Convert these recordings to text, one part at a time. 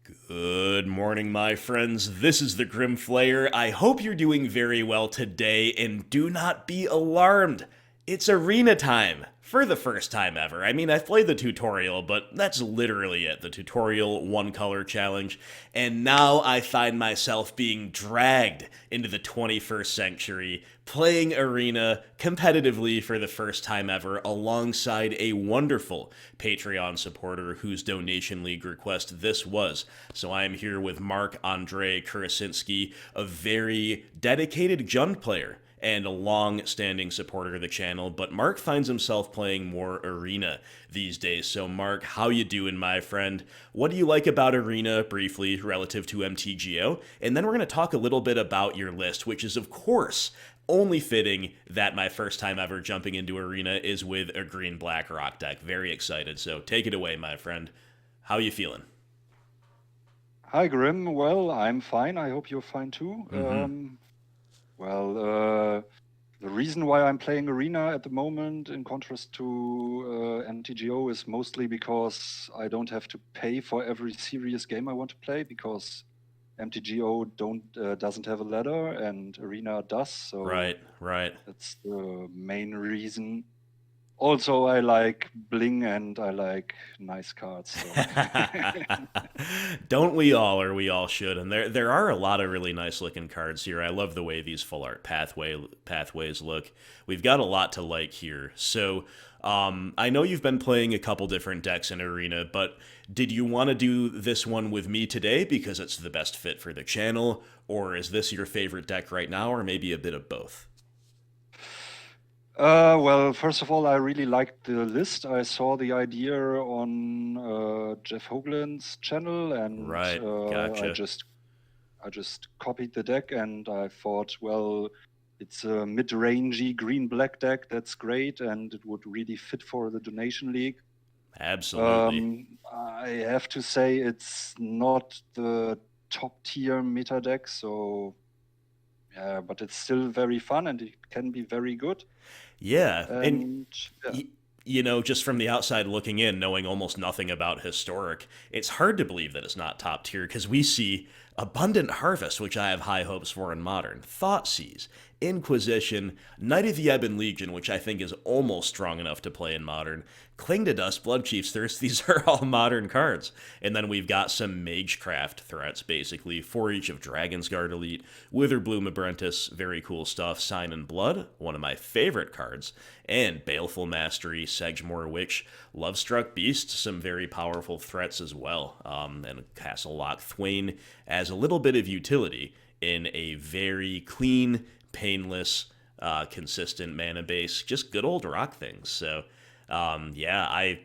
Good morning, my friends. This is the Grim Flayer. I hope you're doing very well today, and do not be alarmed. It's arena time for the first time ever. I mean, I've played the tutorial, but that's literally it, the tutorial one color challenge. And now I find myself being dragged into the 21st century, playing arena competitively for the first time ever alongside a wonderful Patreon supporter whose donation league request this was. So I am here with Marc-Andre Kurasinski, a very dedicated Jund player and a long-standing supporter of the channel, but Mark finds himself playing more Arena these days. So Mark, how you doing, my friend? What do you like about Arena, briefly, relative to MTGO? And then we're going to talk a little bit about your list, which is, of course, only fitting that my first time ever jumping into Arena is with a green-black rock deck. Very excited, so take it away, my friend. How you feeling? Hi, Grim. Well, I'm fine. I hope you're fine too. Well, the reason why I'm playing Arena at the moment, in contrast to MTGO, is mostly because I don't have to pay for every serious game I want to play, because MTGO doesn't have a ladder and Arena does. So Right. that's the main reason. Also, I like bling and I like nice cards. So. Don't we all, or we all should? And there are a lot of really nice looking cards here. I love the way these full art pathways look. We've got a lot to like here. So I know you've been playing a couple different decks in Arena, but did you want to do this one with me today because it's the best fit for the channel, or is this your favorite deck right now, or maybe a bit of both? Well, first of all, I really liked the list. I saw the idea on Jeff Hoagland's channel, and Right, gotcha. I just copied the deck, and I thought, well, it's a mid-rangey green-black deck. That's great, and it would really fit for the donation league. Absolutely. I have to say it's not the top-tier meta deck, so yeah, but it's still very fun, and it can be very good. Yeah, and And yeah. just from the outside looking in, knowing almost nothing about historic, it's hard to believe that it's not top tier because we see Abundant Harvest, which I have high hopes for in modern, Thoughtseize, Inquisition, Knight of the Ebon Legion, which I think is almost strong enough to play in modern, Cling to Dust, Bloodchief's Thirst. These are all modern cards. And then we've got some Magecraft threats, basically, for each of Dragonsguard Elite, Witherbloom Apprentice, very cool stuff, Sign in Blood, one of my favorite cards, and Baleful Mastery, Sedgemoor Witch, Lovestruck Beast, some very powerful threats as well, and Castle Locthwain as a little bit of utility in a very clean, painless, consistent mana base, just good old rock things. So, yeah, I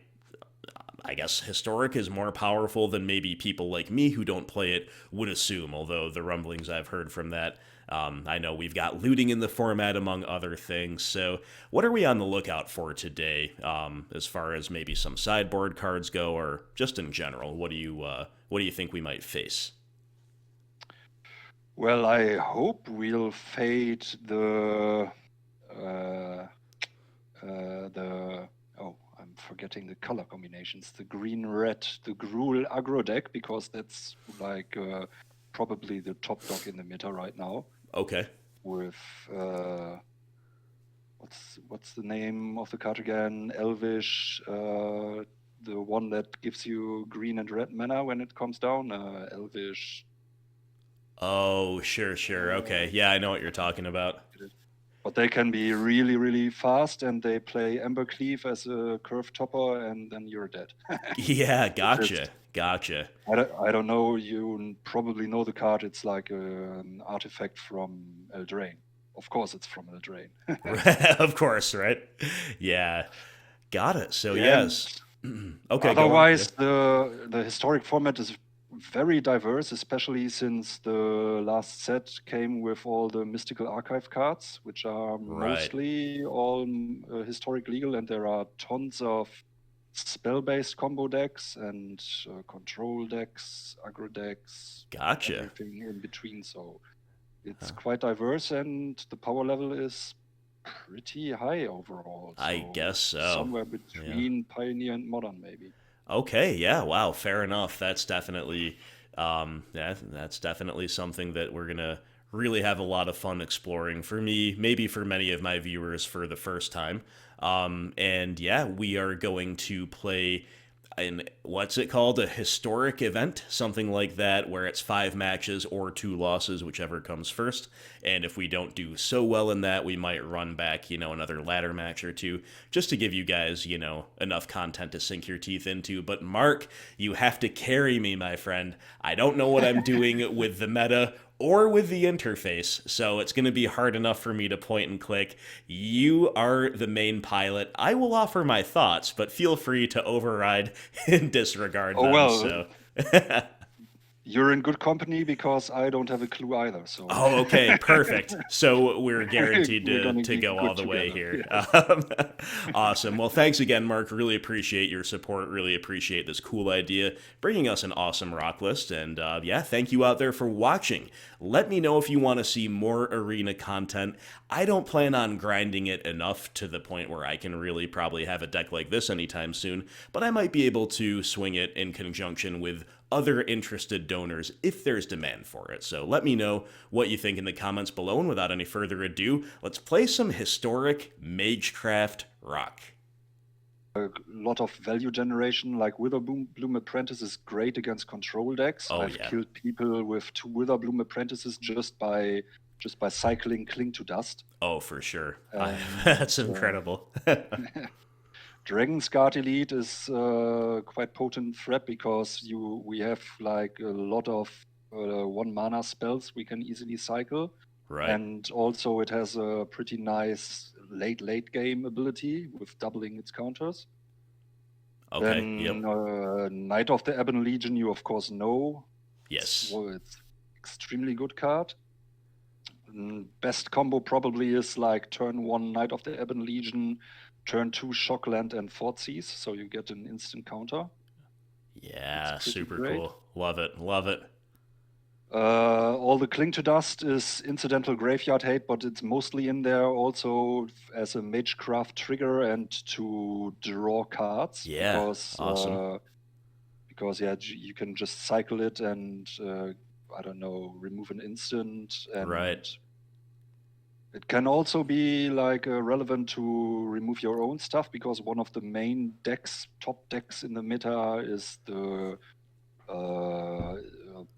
guess historic is more powerful than maybe people like me who don't play it would assume. Although the rumblings I've heard from that, I know we've got looting in the format among other things. So, what are we on the lookout for today, as far as maybe some sideboard cards go, or just in general? What do you think we might face? Well, I hope we'll fade uh, the I'm forgetting the color combinations. The green red, the Gruul Aggro deck, because that's like probably the top dog in the meta right now. Okay. With what's the name of the card again? Elvish, the one that gives you green and red mana when it comes down. Elvish. Oh, sure. Okay. Yeah, I know what you're I talking about. forget it. But they can be really, really fast, and they play Embercleave as a curve topper, and then you're dead. Yeah, Which is, gotcha. I don't know, you probably know the card. It's like an artifact from Eldraine. Of course, it's from Eldraine. Of course, right? Yeah, got it. So And yes. Okay, go on. Yeah. otherwise, the historic format is very diverse, especially since the last set came with all the mystical archive cards, which are Right. mostly all historic legal, and there are tons of spell-based combo decks and control decks, aggro decks, Gotcha. everything in between. So it's quite diverse, and the power level is pretty high overall. I So guess so. somewhere Yeah. between Pioneer and Modern, maybe. Okay, yeah, wow, fair enough. That's definitely Yeah, that's definitely something that we're gonna really have a lot of fun exploring. For me, maybe for many of my viewers for the first time. And yeah, we are going to play in what's it called, a historic event, something like that, where it's 5 matches or 2 losses, whichever comes first. And if we don't do so well in that, we might run back, another ladder match or two, just to give you guys, enough content to sink your teeth into. But Mark, you have to carry me, my friend. I don't know what I'm doing with the meta or with the interface, so it's going to be hard enough for me to point and click. You are the main pilot. I will offer my thoughts, but feel free to override and disregard Oh them. well, So, you're in good company because I don't have a clue either. So oh, okay, perfect. So we're guaranteed we're gonna to be go all good the way together. here. Yes. Awesome. Well, thanks again, Mark. Really appreciate your support. Really appreciate this cool idea, bringing us an awesome rock list. And yeah, thank you out there for watching. Let me know if you want to see more arena content. I don't plan on grinding it enough to the point where I can really probably have a deck like this anytime soon, but I might be able to swing it in conjunction with other interested donors if there's demand for it. So let me know what you think in the comments below, and without any further ado, let's play some historic Magecraft rock. A lot of value generation, like Witherbloom Apprentice is great against control decks. Oh, I've yeah. killed people with 2 Witherbloom Apprentices just by cycling Cling to Dust. Oh, for sure. And That's incredible. Dragonsguard Elite is quite potent threat because we have like a lot of 1 mana spells we can easily cycle. Right. And also it has a pretty nice late game ability with doubling its counters. Okay. Then Yep. Knight of the Ebon Legion, you of course know. Yes. It's extremely good card. Best combo probably is like turn 1 Knight of the Ebon Legion, turn 2 Shockland and Thoughtseize, so you get an instant counter. Yeah, super great. cool. Love it. Love it. All the Cling to Dust is incidental graveyard hate, but it's mostly in there also as a Magecraft trigger and to draw cards. Yeah, Because, awesome. yeah, you can just cycle it and, I don't know, remove an instant. And right. it can also be like relevant to remove your own stuff, because one of the main top decks in the meta is the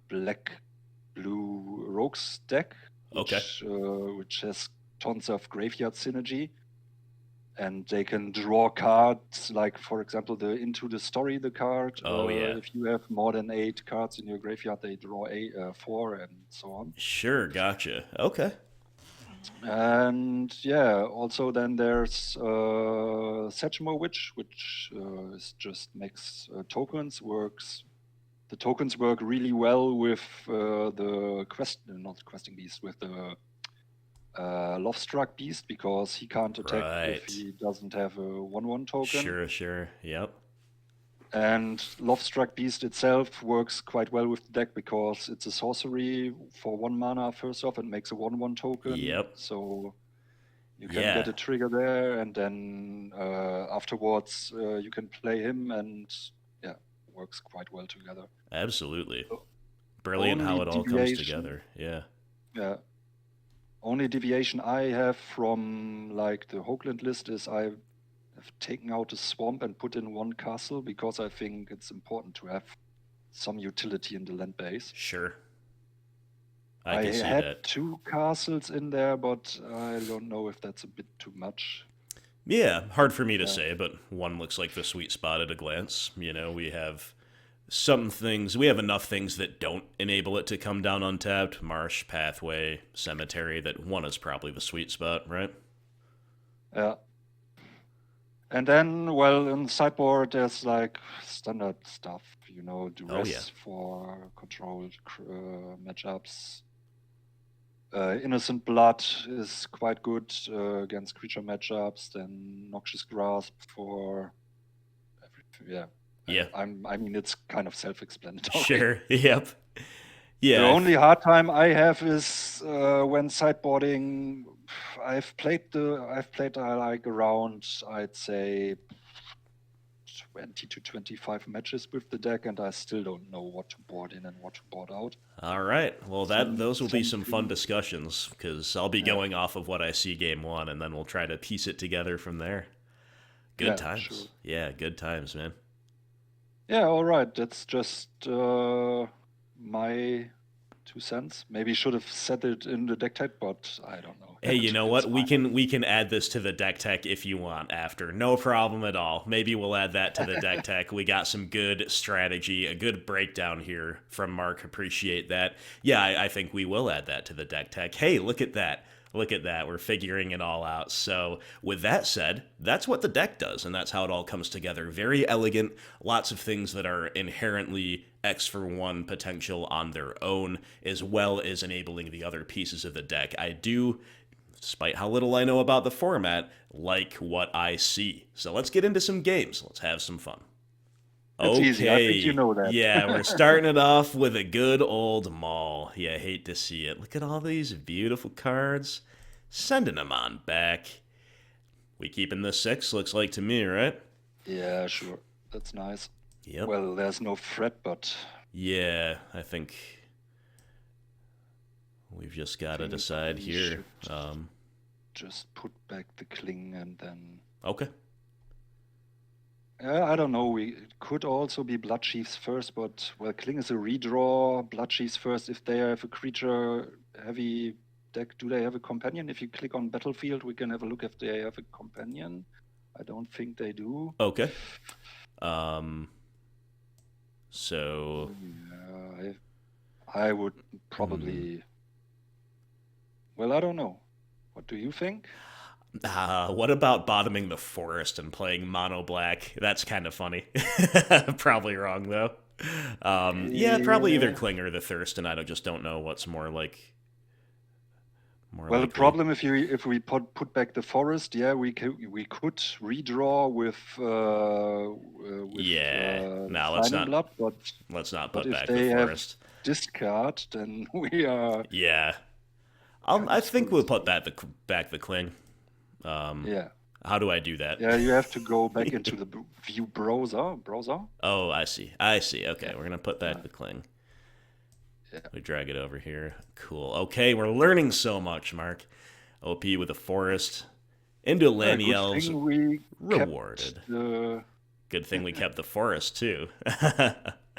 black-blue rogues deck, which has tons of graveyard synergy, and they can draw cards like, for example, the Into the Story, the card. Oh, yeah. If you have more than 8 cards in your graveyard, they draw 4 and so on. Sure, gotcha. Okay. And yeah, also then there's Sedgemoor Witch, which just makes tokens. The tokens work really well with the not questing beast, with the Lovestruck Beast, because he can't attack if he doesn't have a 1/1 token. Sure. Yep. And Lovestruck Beast itself works quite well with the deck because it's a sorcery for 1 mana first off and makes a 1/1 token. Yep. So you can get a trigger there, and then afterwards you can play him, and yeah, works quite well together. Absolutely. Brilliant how it all comes together. Yeah. Yeah. Only deviation I have from like the Hoagland list is I've taken out a swamp and put in 1 castle, because I think it's important to have some utility in the land base. Sure. I had 2 castles in there, but I don't know if that's a bit too much. Yeah, hard for me to say, but 1 looks like the sweet spot at a glance. We have some things, we have enough things that don't enable it to come down untapped. Marsh, Pathway, Cemetery, that 1 is probably the sweet spot, right? Yeah. And then, well, in sideboard, there's like standard stuff, Duress for controlled matchups. Innocent Blood is quite good against creature matchups. Then Noxious Grasp for everything. Yeah. I mean, it's kind of self-explanatory. Sure. Yep. Yeah. The only hard time I have is when sideboarding. I've played like around, I'd say, 20 to 25 matches with the deck, and I still don't know what to board in and what to board out. All right. Well, those will be some fun discussions because I'll be going off of what I see game one, and then we'll try to piece it together from there. Good times. Sure. Yeah, good times, man. Yeah, all right. That's just my 2 cents. Maybe should have said it in the deck tech, but I don't know. Hey, you know what? We can add this to the deck tech if you want after. No problem at all. Maybe we'll add that to the deck tech. We got some good strategy, a good breakdown here from Mark. Appreciate that. Yeah, I think we will add that to the deck tech. Hey, look at that. Look at that. We're figuring it all out. So with that said, that's what the deck does, and that's how it all comes together. Very elegant. Lots of things that are inherently X for 1 potential on their own, as well as enabling the other pieces of the deck. I do, despite how little I know about the format, like what I see. So let's get into some games. Let's have some fun. It's easy. I think you know that. Yeah, we're starting it off with a good old Maul. Yeah, hate to see it. Look at all these beautiful cards. Sending them on back. We keeping this 6, looks like to me, right? Yeah, sure. That's nice. Yep. Well, there's no threat, but... Yeah, I think we've just got to decide here. Just put back the Cling and then... Okay. I don't know. It could also be Bloodchiefs first, but, well, Cling is a redraw. Bloodchiefs first. If they have a creature-heavy deck, do they have a companion? If you click on Battlefield, we can have a look if they have a companion. I don't think they do. Okay. So... Yeah, I would probably... Well, I don't know. What do you think? What about bottoming the forest and playing mono black? That's kind of funny. Probably wrong though. Yeah, probably either Cling or the Thirst, and I just don't know what's more like. Well, likely. The problem if we put back the forest, yeah, we could redraw with no, let's not. Blood, but let's not put back the forest. Discard, then we are. Yeah, I think we'll put back the Cling. Yeah. How do I do that? Yeah, you have to go back into the view browser. Oh, I see. Okay, we're gonna put back the Cling. Yeah. We drag it over here. Cool. Okay, we're learning so much, Mark. OP with a forest. Into Lanny Elves. Rewarded. Good thing we kept the forest too.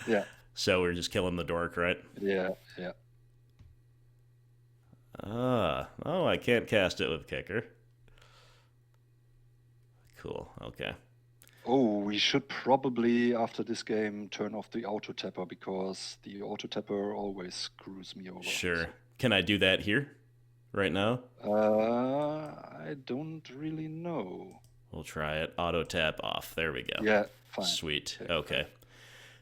Yeah. So we're just killing the dork, right? Yeah. Oh, I can't cast it with Kicker. Cool, okay. Oh, we should probably, after this game, turn off the auto-tapper, because the auto-tapper always screws me over. Sure. Can I do that here? Right now? I don't really know. We'll try it. Auto-tap off. There we go. Yeah, fine. Sweet. Okay.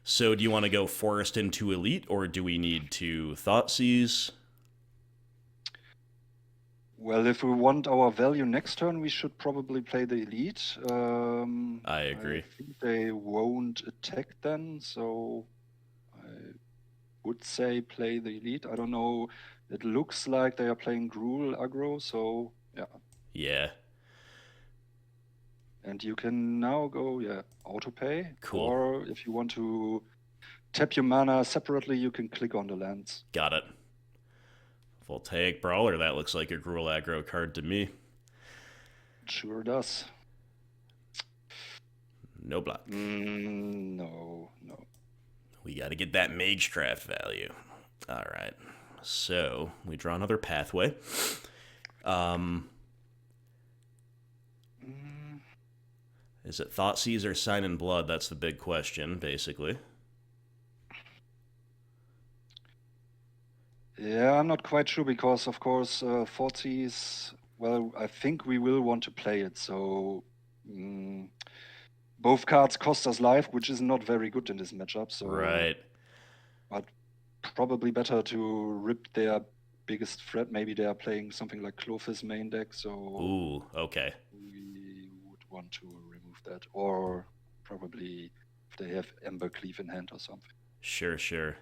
So do you want to go Forest into Elite, or do we need to Thoughtseize? Well, if we want our value next turn, we should probably play the Elite. I agree. I think they won't attack then, so I would say play the Elite. I don't know. It looks like they are playing Gruul Aggro, so yeah. Yeah. And you can now go, auto-pay. Cool. Or if you want to tap your mana separately, you can click on the lands. Got it. Voltaic Brawler, that looks like a Gruul Aggro card to me. Sure does. No block. No. We got to get that Magecraft value. All right. So we draw another pathway. Is it Thoughtseize or Sign in Blood? That's the big question, basically. Yeah, I'm not quite sure because, of course, Thoughtseize, well, I think we will want to play it. So both cards cost us life, which is not very good in this matchup. So, right. But probably better to rip their biggest threat. Maybe they are playing something like Clothis main deck. So ooh, okay. We would want to remove that. Or probably if they have Embercleave in hand or something. Sure.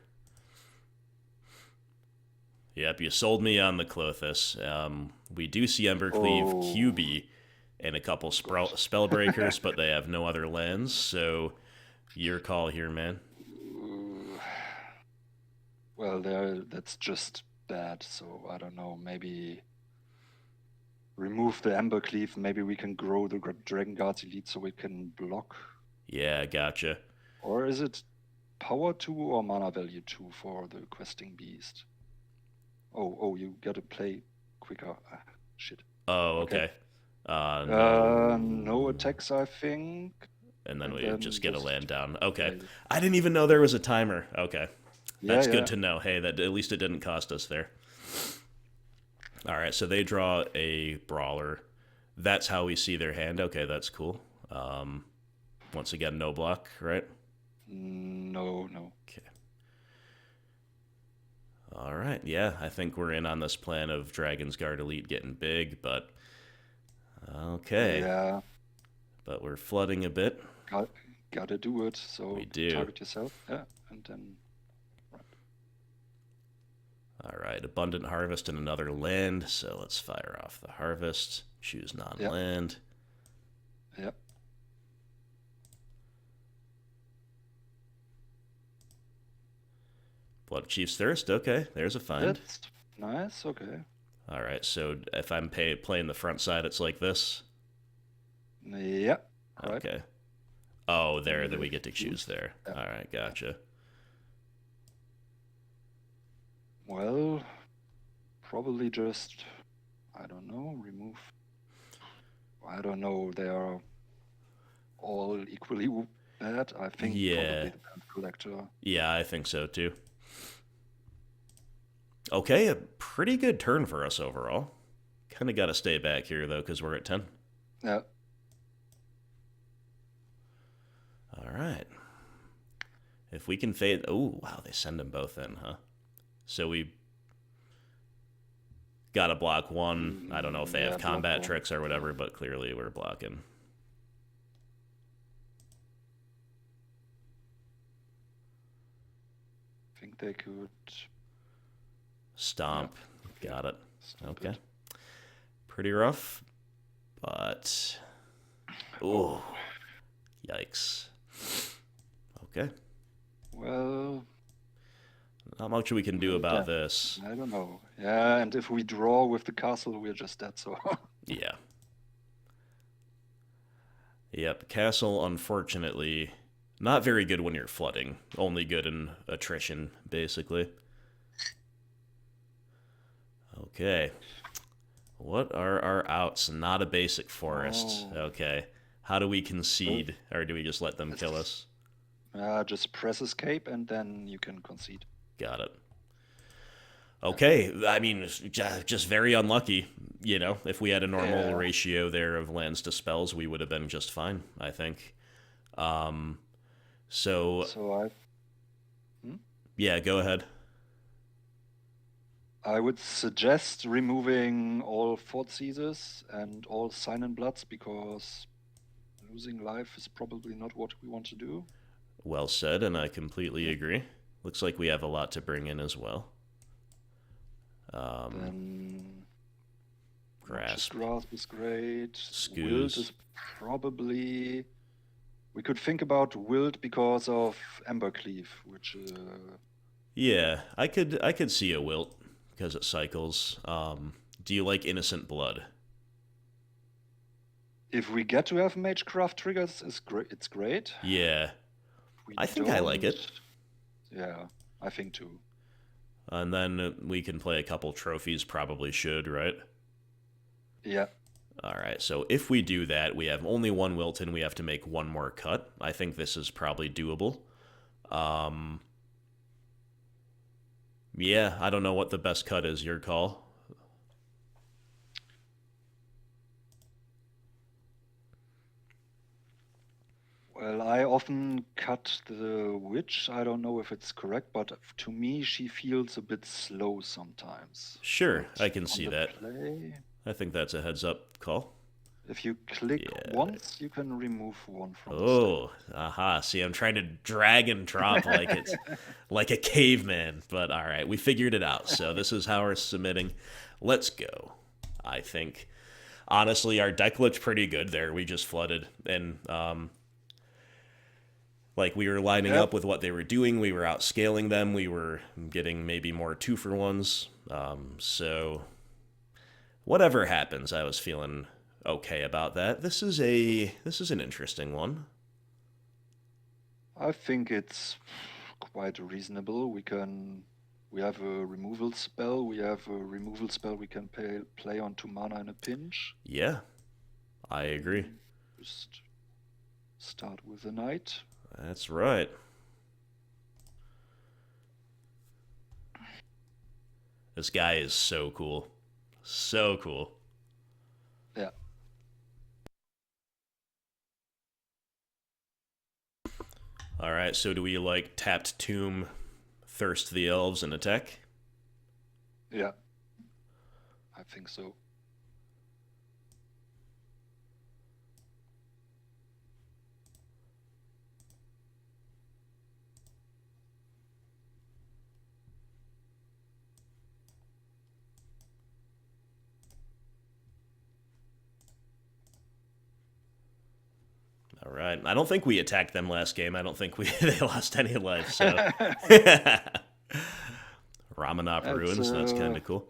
Yep, you sold me on the Clothis. We do see Embercleave QB and a couple spell breakers, but they have no other lands. So your call here, man. Well, that's just bad. So I don't know. Maybe remove the Embercleave. Maybe we can grow the Dragonsguard Elite so we can block. Yeah, gotcha. Or is it power 2 or mana value 2 for the questing beast? Oh, you gotta play quicker. Shit. Oh, okay. No attacks, I think. And then we just get a land down. Okay. I didn't even know there was a timer. Okay. That's good to know. Hey, that at least it didn't cost us there. All right, so they draw a Brawler. That's how we see their hand. Okay, that's cool. Once again, no block, right? No. Okay. All right, yeah, I think we're in on this plan of Dragonsguard Elite getting big, but okay. Yeah. But we're flooding a bit. Gotta do it. So we do. Target yourself. Yeah, and then. All right, Abundant Harvest and another land. So let's fire off the Harvest. Choose non-land. Yep. Bloodchief's Thirst. Okay, there's a find. That's nice. Okay. All right, so if I'm playing the front side, it's like this. Yeah. Right. Okay. Oh, there that we get to choose there. Yeah. All right, gotcha. Well, probably just, I don't know, remove. I don't know. They are all equally bad. I think probably the Collector. Yeah, I think so too. Okay, a pretty good turn for us overall. Kind of got to stay back here though, because we're at 10. Yeah. All right. If we can fade... Oh, wow, they send them both in, huh? So we got to block one. I don't know if they have combat tricks or whatever, but clearly we're blocking. I think they could... Stomp. Yeah. Got it. Okay. Pretty rough, but... Oh, yikes. Okay. Well... Not much we can do about this. I don't know. Yeah, and if we draw with the castle, we're just dead, so... Yeah. Yep, castle, unfortunately, not very good when you're flooding. Only good in attrition, basically. Okay. What are our outs? Not a basic forest. Oh. Okay. How do we concede? Or do we just let them kill us? Just press escape and then you can concede. Got it. Okay. I mean, just very unlucky. You know, if we had a normal ratio there of lands to spells, we would have been just fine, I think. Yeah, go ahead. I would suggest removing all Thoughtseizes and all Sign and Bloods because losing life is probably not what we want to do. Well said, and I completely agree. Looks like we have a lot to bring in as well. Grasp. Grasp is great. Scooze. Wilt is probably... We could think about Wilt because of Embercleave, which... Yeah, I could see a Wilt because it cycles. Do you like Innocent Blood? If we get to have Magecraft triggers, it's great. Yeah. I think I like it. Yeah, I think too. And then we can play a couple trophies, probably should, right? Yeah. All right, so if we do that, we have only one Wilton. We have to make one more cut. I think this is probably doable. Yeah, I don't know what the best cut is. Your call. Well, I often cut the witch. I don't know if it's correct, but to me, she feels a bit slow sometimes. Sure, I can see that. I think that's a heads-up call. If you click once, you can remove one from the stack. Aha. See, I'm trying to drag and drop like it's like a caveman. But all right, we figured it out. So this is how we're submitting. Let's go, I think. Honestly, our deck looked pretty good there. We just flooded, and like we were lining Yep. up with what they were doing. We were outscaling them. We were getting maybe more 2-for-1s. So whatever happens, I was feeling okay about that. This is an interesting one. I think it's quite reasonable. We have a removal spell. We have a removal spell we can play on 2 mana in a pinch. Yeah, I agree. Just start with the knight. That's right. This guy is so cool. So cool. Yeah. All right, so do we like tapped tomb, thirst the elves, and attack? Yeah. I think so. All right. I don't think we attacked them last game. I don't think they lost any life. So Ramanop ruins. That's kind of cool.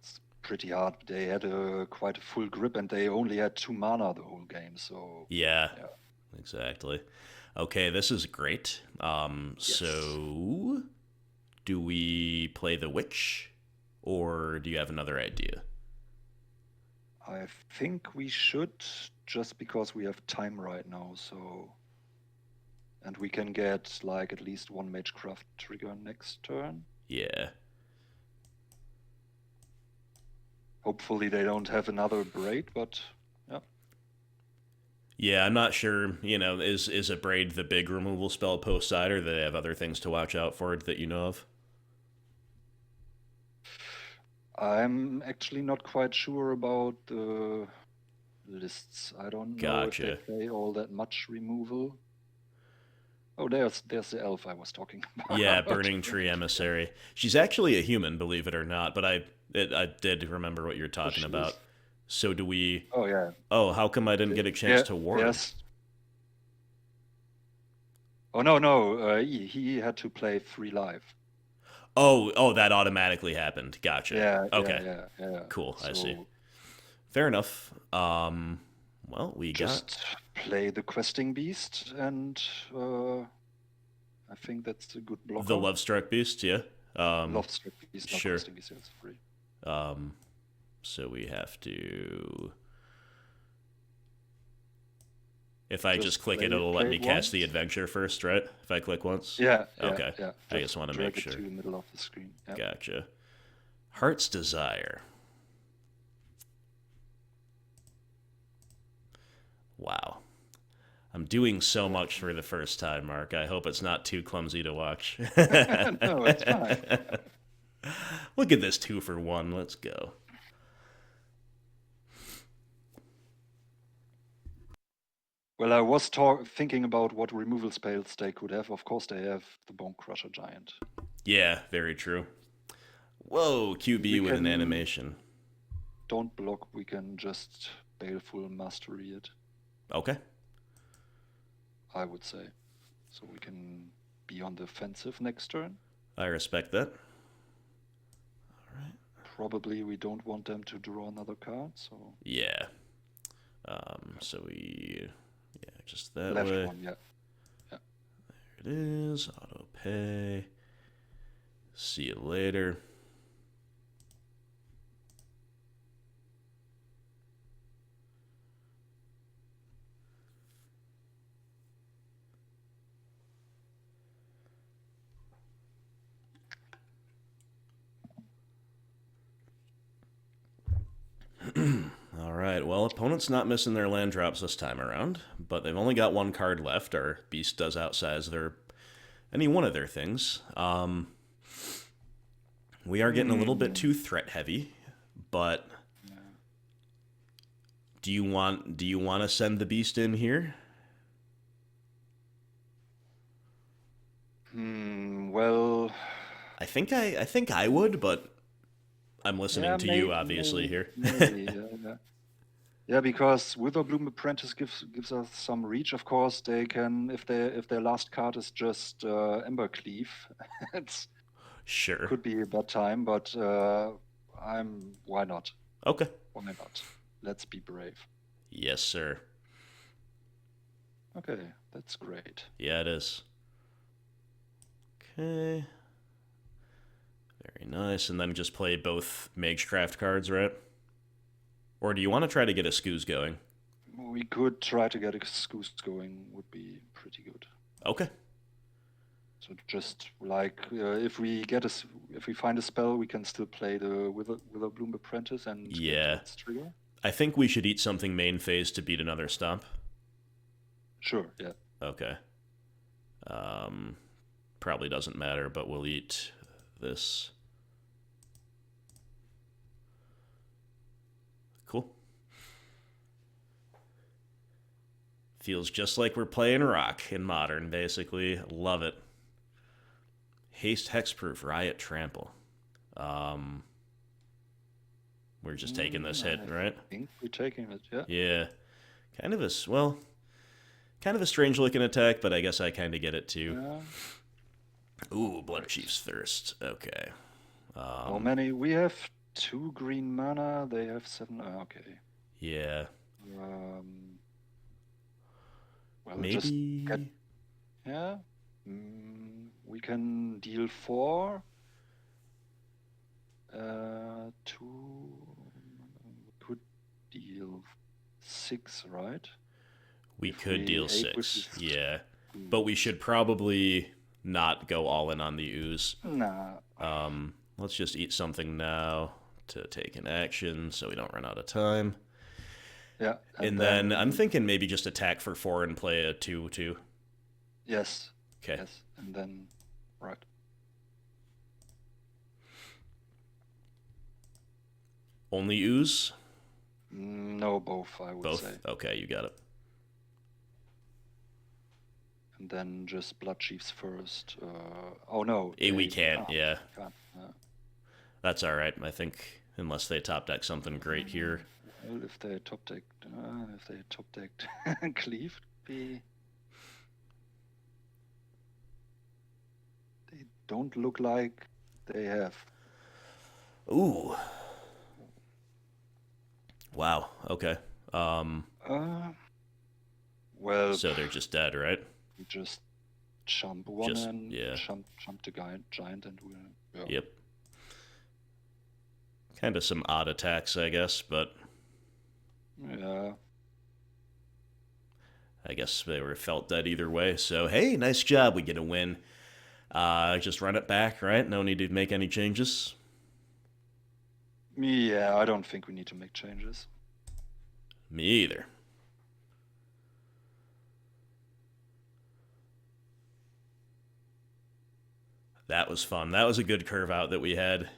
It's pretty hard. They had quite a full grip, and they only had 2 mana the whole game. So yeah. Exactly. Okay, this is great. So do we play the witch, or do you have another idea? I think we should, just because we have time right now. So, and we can get like at least 1 Magecraft trigger next turn. Yeah. Hopefully they don't have another braid, but yeah. Yeah, I'm not sure. Is a braid the big removal spell post side, or do they have other things to watch out for that you know of? I'm actually not quite sure about the lists. I don't know if they play all that much removal. Oh, there's the elf I was talking about. Yeah, Burning Tree Emissary. She's actually a human, believe it or not, but I did remember what you're talking about. So do we... Oh, yeah. Oh, how come I didn't get a chance to warn? Yes. Oh, no. He had to play 3 live. Oh, that automatically happened. Gotcha. Yeah. Okay. Yeah. Cool. I see. Fair enough. Well, we just play the Questing Beast, and I think that's a good blocker. The Lovestruck Beast, yeah. Lovestruck Beast, not sure. Questing Beast, it's free. So we have to... If I just click it, it'll let me cast the adventure first, right? If I click once? Yeah. Okay. Yeah. I just want to make sure. Drag it to the middle of the screen. Yeah. Gotcha. Heart's Desire. Wow. I'm doing so much for the first time, Mark. I hope it's not too clumsy to watch. No, it's fine. Look at this 2-for-1. Let's go. Well, I was thinking about what removal spells they could have. Of course, they have the Bone Crusher Giant. Yeah, very true. Whoa, QB with an animation. Don't block. We can just Baleful Mastery it. Okay. I would say. So we can be on the offensive next turn. I respect that. All right. Probably we don't want them to draw another card, so... Yeah. So we... Yeah, just that Left way. one, yeah. There it is. Auto pay. See you later. All right, well, opponent's not missing their land drops this time around, but they've only got 1 card left. Our beast does outsize any one of their things. We are getting a little bit too threat heavy, but do you want to send the beast in here? Well, I think I would, but I'm listening Yeah, to you, obviously, here. maybe. Yeah. Yeah, because Witherbloom Apprentice gives us some reach. Of course, they can if their last card is just Embercleave, it's Sure. could be a bad time. But why not? Okay. Why not? Let's be brave. Yes, sir. Okay, that's great. Yeah, it is. Okay. Very nice. And then just play both Magecraft cards, right? Or do you want to try to get a Scooze going? We could try to get a Scooze going. Would be pretty good. Okay. So just like if we find a spell, we can still play the Witherbloom Apprentice and Yeah. get its trigger. I think we should eat something main phase to beat another stomp. Sure. Yeah. Okay. Probably doesn't matter, but we'll eat this. Cool. Feels just like we're playing Rock in Modern, basically. Love it. Haste, Hexproof, Riot, Trample. We're just taking this hit, right? I think we're taking it, yeah. Yeah. Kind of a strange looking attack, but I guess I kind of get it too. Yeah. Ooh, Bloodchief's Thirst. Okay. How many? We have 2 green mana. They have 7. Okay. Yeah. Well, Maybe. Yeah. We can deal 4. 2. We could deal 6, right? We could deal 6. Yeah. Ooze. But we should probably not go all in on the ooze. Nah. Let's just eat something now to take an action so we don't run out of time. Yeah. And then I'm thinking maybe just attack for 4 and play a 2/2. Yes. Okay. Yes. And then, right. Only ooze? No, both, I would Both? say. Okay, you got it. And then just Bloodchiefs first. Oh no. We can't, yeah. Can't. That's alright, I think, unless they top deck something great here. Well, if they top decked Cleave, they don't look like they have. Ooh. Wow, okay. Well, So they're just dead, right? we just jump one and jump the giant and we'll. Yeah. Yep. Kind of some odd attacks, I guess, but Yeah. I guess they were felt dead either way. So, hey, nice job. We get a win. Just run it back, right? No need to make any changes. Yeah, I don't think we need to make changes. Me either. That was fun. That was a good curve out that we had.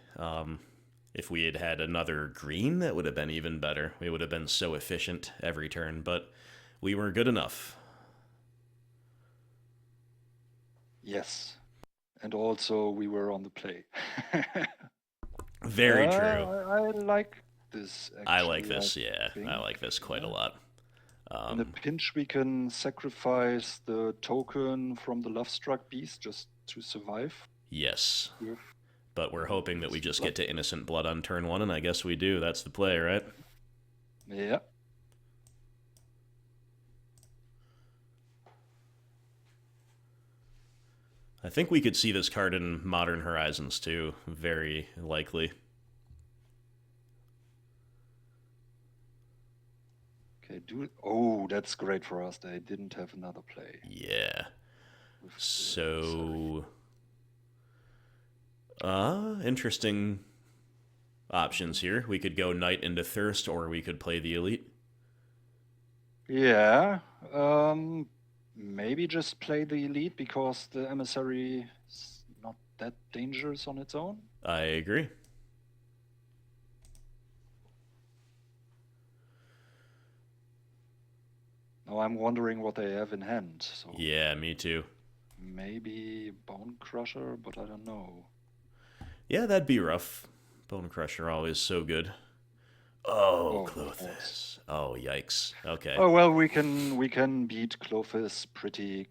If we had had another green, that would have been even better. We would have been so efficient every turn, but we were good enough. Yes. And also we were on the play. Very true. I like this. Actually, I like this, yeah. I like this quite a lot. In a pinch, we can sacrifice the token from the Lovestruck Beast just to survive. Yes. Yeah. But we're hoping that we just get to Innocent Blood on turn 1, and I guess we do. That's the play, right? Yeah. I think we could see this card in Modern Horizons, too. Very likely. Okay, oh, that's great for us. They didn't have another play. Yeah. So... interesting options here. We could go Knight into Thirst, or we could play the Elite. Yeah. Maybe just play the Elite because the Emissary is not that dangerous on its own. I agree. Now I'm wondering what they have in hand. So Yeah, me too. maybe Bone Crusher, but I don't know. Yeah, that'd be rough. Bone Crusher always so good. Oh, Oh, of course. Klothys. Oh, yikes. Okay. Oh well, we can beat Klothys pretty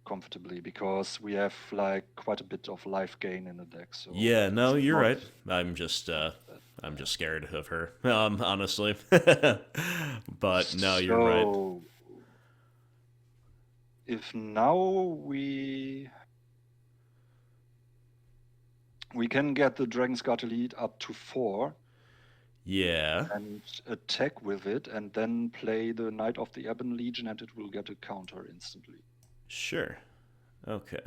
comfortably because we have like quite a bit of life gain in the deck. So Yeah, no, it's you're not right. I'm just that. scared of her. Honestly. But no, you're right. So if now we can get the Dragonsguard Elite up to 4 Yeah. and attack with it, and then play the Knight of the Ebon Legion, and it will get a counter instantly. Sure. Okay.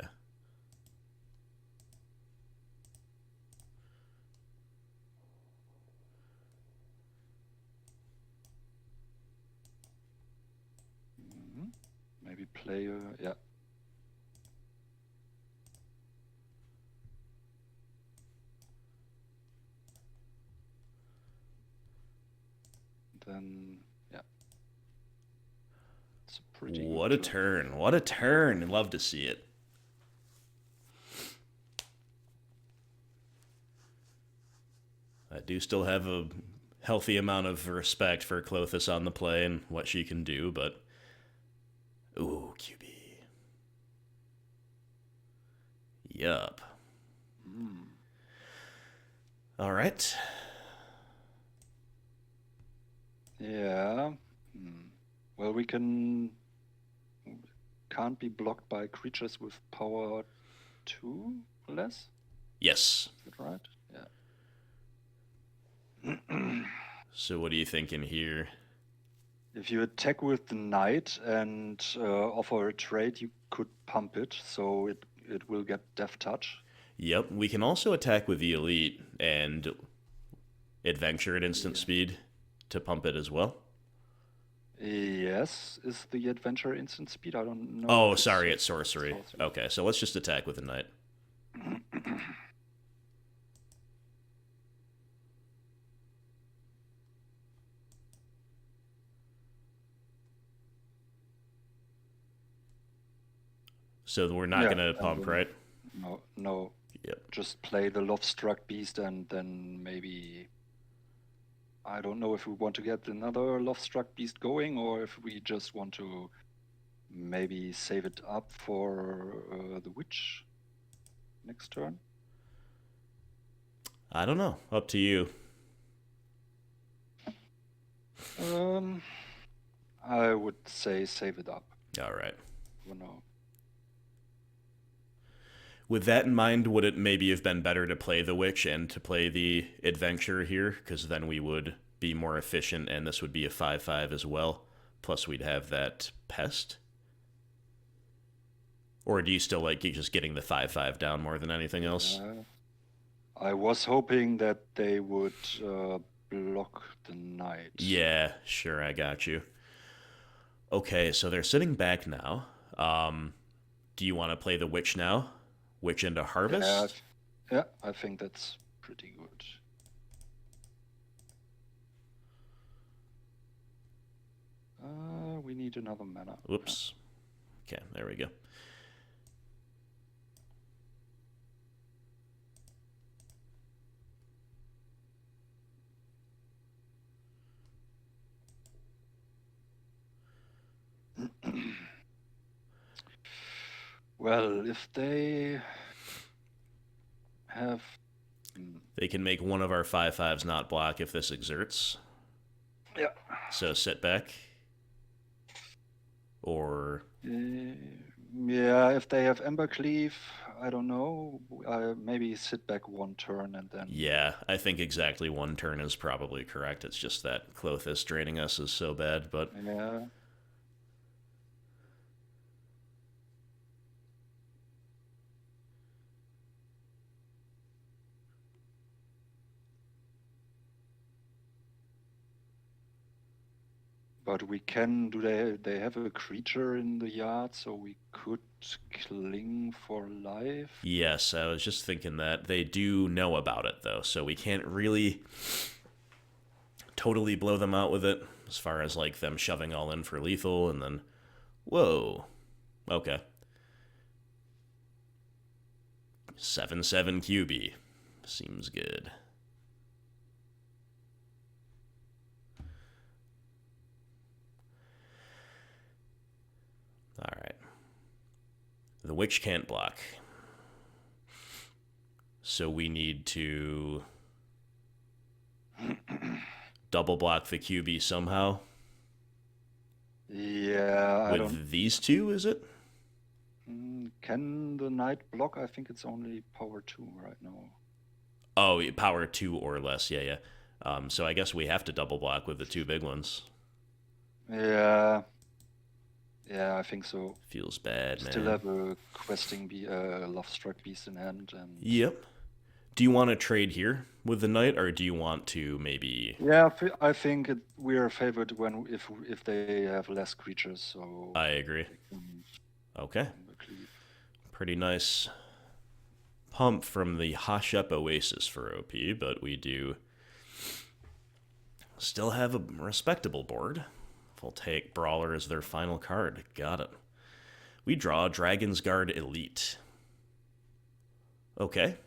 Maybe play yeah. Then yeah. It's a pretty What good a turn. What a turn. Love to see it. I do still have a healthy amount of respect for Klothys on the play and what she can do, but... Ooh, QB. Yup. All right. Yeah. Well, we can't be blocked by creatures with power 2 less. Yes. Is that right? Yeah. So what are you thinking here? If you attack with the knight and offer a trade, you could pump it, so it will get Death Touch. Yep, we can also attack with the Elite and adventure at instant speed to pump it as well. Yes, is the adventure instant speed? I don't know. Oh, sorry, it's sorcery. Okay, so let's just attack with the knight. So we're not gonna pump, right? No. Yep. Just play the Lovestruck Beast, and then maybe... I don't know if we want to get another Lovestruck Beast going, or if we just want to maybe save it up for the Witch next turn. I don't know. Up to you. I would say save it up. All right. No. With that in mind, would it maybe have been better to play the Witch and to play the Adventure here? Because then we would be more efficient, and this would be a 5/5 as well. Plus, we'd have that Pest. Or do you still like just getting the 5/5 down more than anything else? I was hoping that they would block the knight. Yeah, sure, I got you. Okay, so they're sitting back now. Do you want to play the Witch now? Witch into Harvest? Yeah, I think that's pretty good. We need another mana. Whoops. Okay, there we go. Well, if they have... They can make one of our 5/5s not block if this exerts. Yeah. So sit back. Or... yeah, if they have Embercleave, I don't know. Maybe sit back one turn and then... Yeah, I think exactly one turn is probably correct. It's just that Klothys draining us is so bad, but... Yeah. But we can... They have a creature in the yard, so we could cling for life? Yes, I was just thinking that. They do know about it, though, so we can't really totally blow them out with it, as far as, like, them shoving all in for lethal, and then... Whoa. Okay. 7/7 QB. Seems good. The Witch can't block. So we need to double block the QB somehow. Yeah, I don't... With these two, is it? Can the knight block? I think it's only power 2 right now. Oh, power 2 or less, yeah. So I guess we have to double block with the two big ones. Yeah, I think so. Feels bad, man. Still have a questing Lovestruck Beast in hand. And... Yep. Do you want to trade here with the knight, or do you want to maybe... Yeah, I think we are favored if they have less creatures, so... I agree. Okay. Pretty nice pump from the Hashep Oasis for OP, but we do still have a respectable board. Voltaic Brawler is their final card. Got it. We draw Dragonsguard Elite. Okay.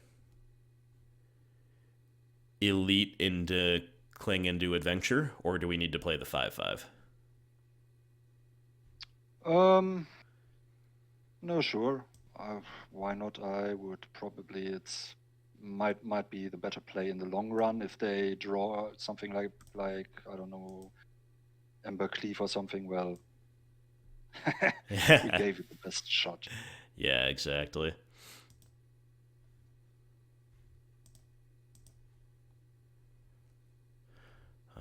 Elite into Cling into Adventure, or do we need to play the 5/5? No, sure. Why not? I would probably. Might be the better play in the long run if they draw something like I don't know, Ember Cleave or something. Well, we gave it the best shot. Yeah, exactly.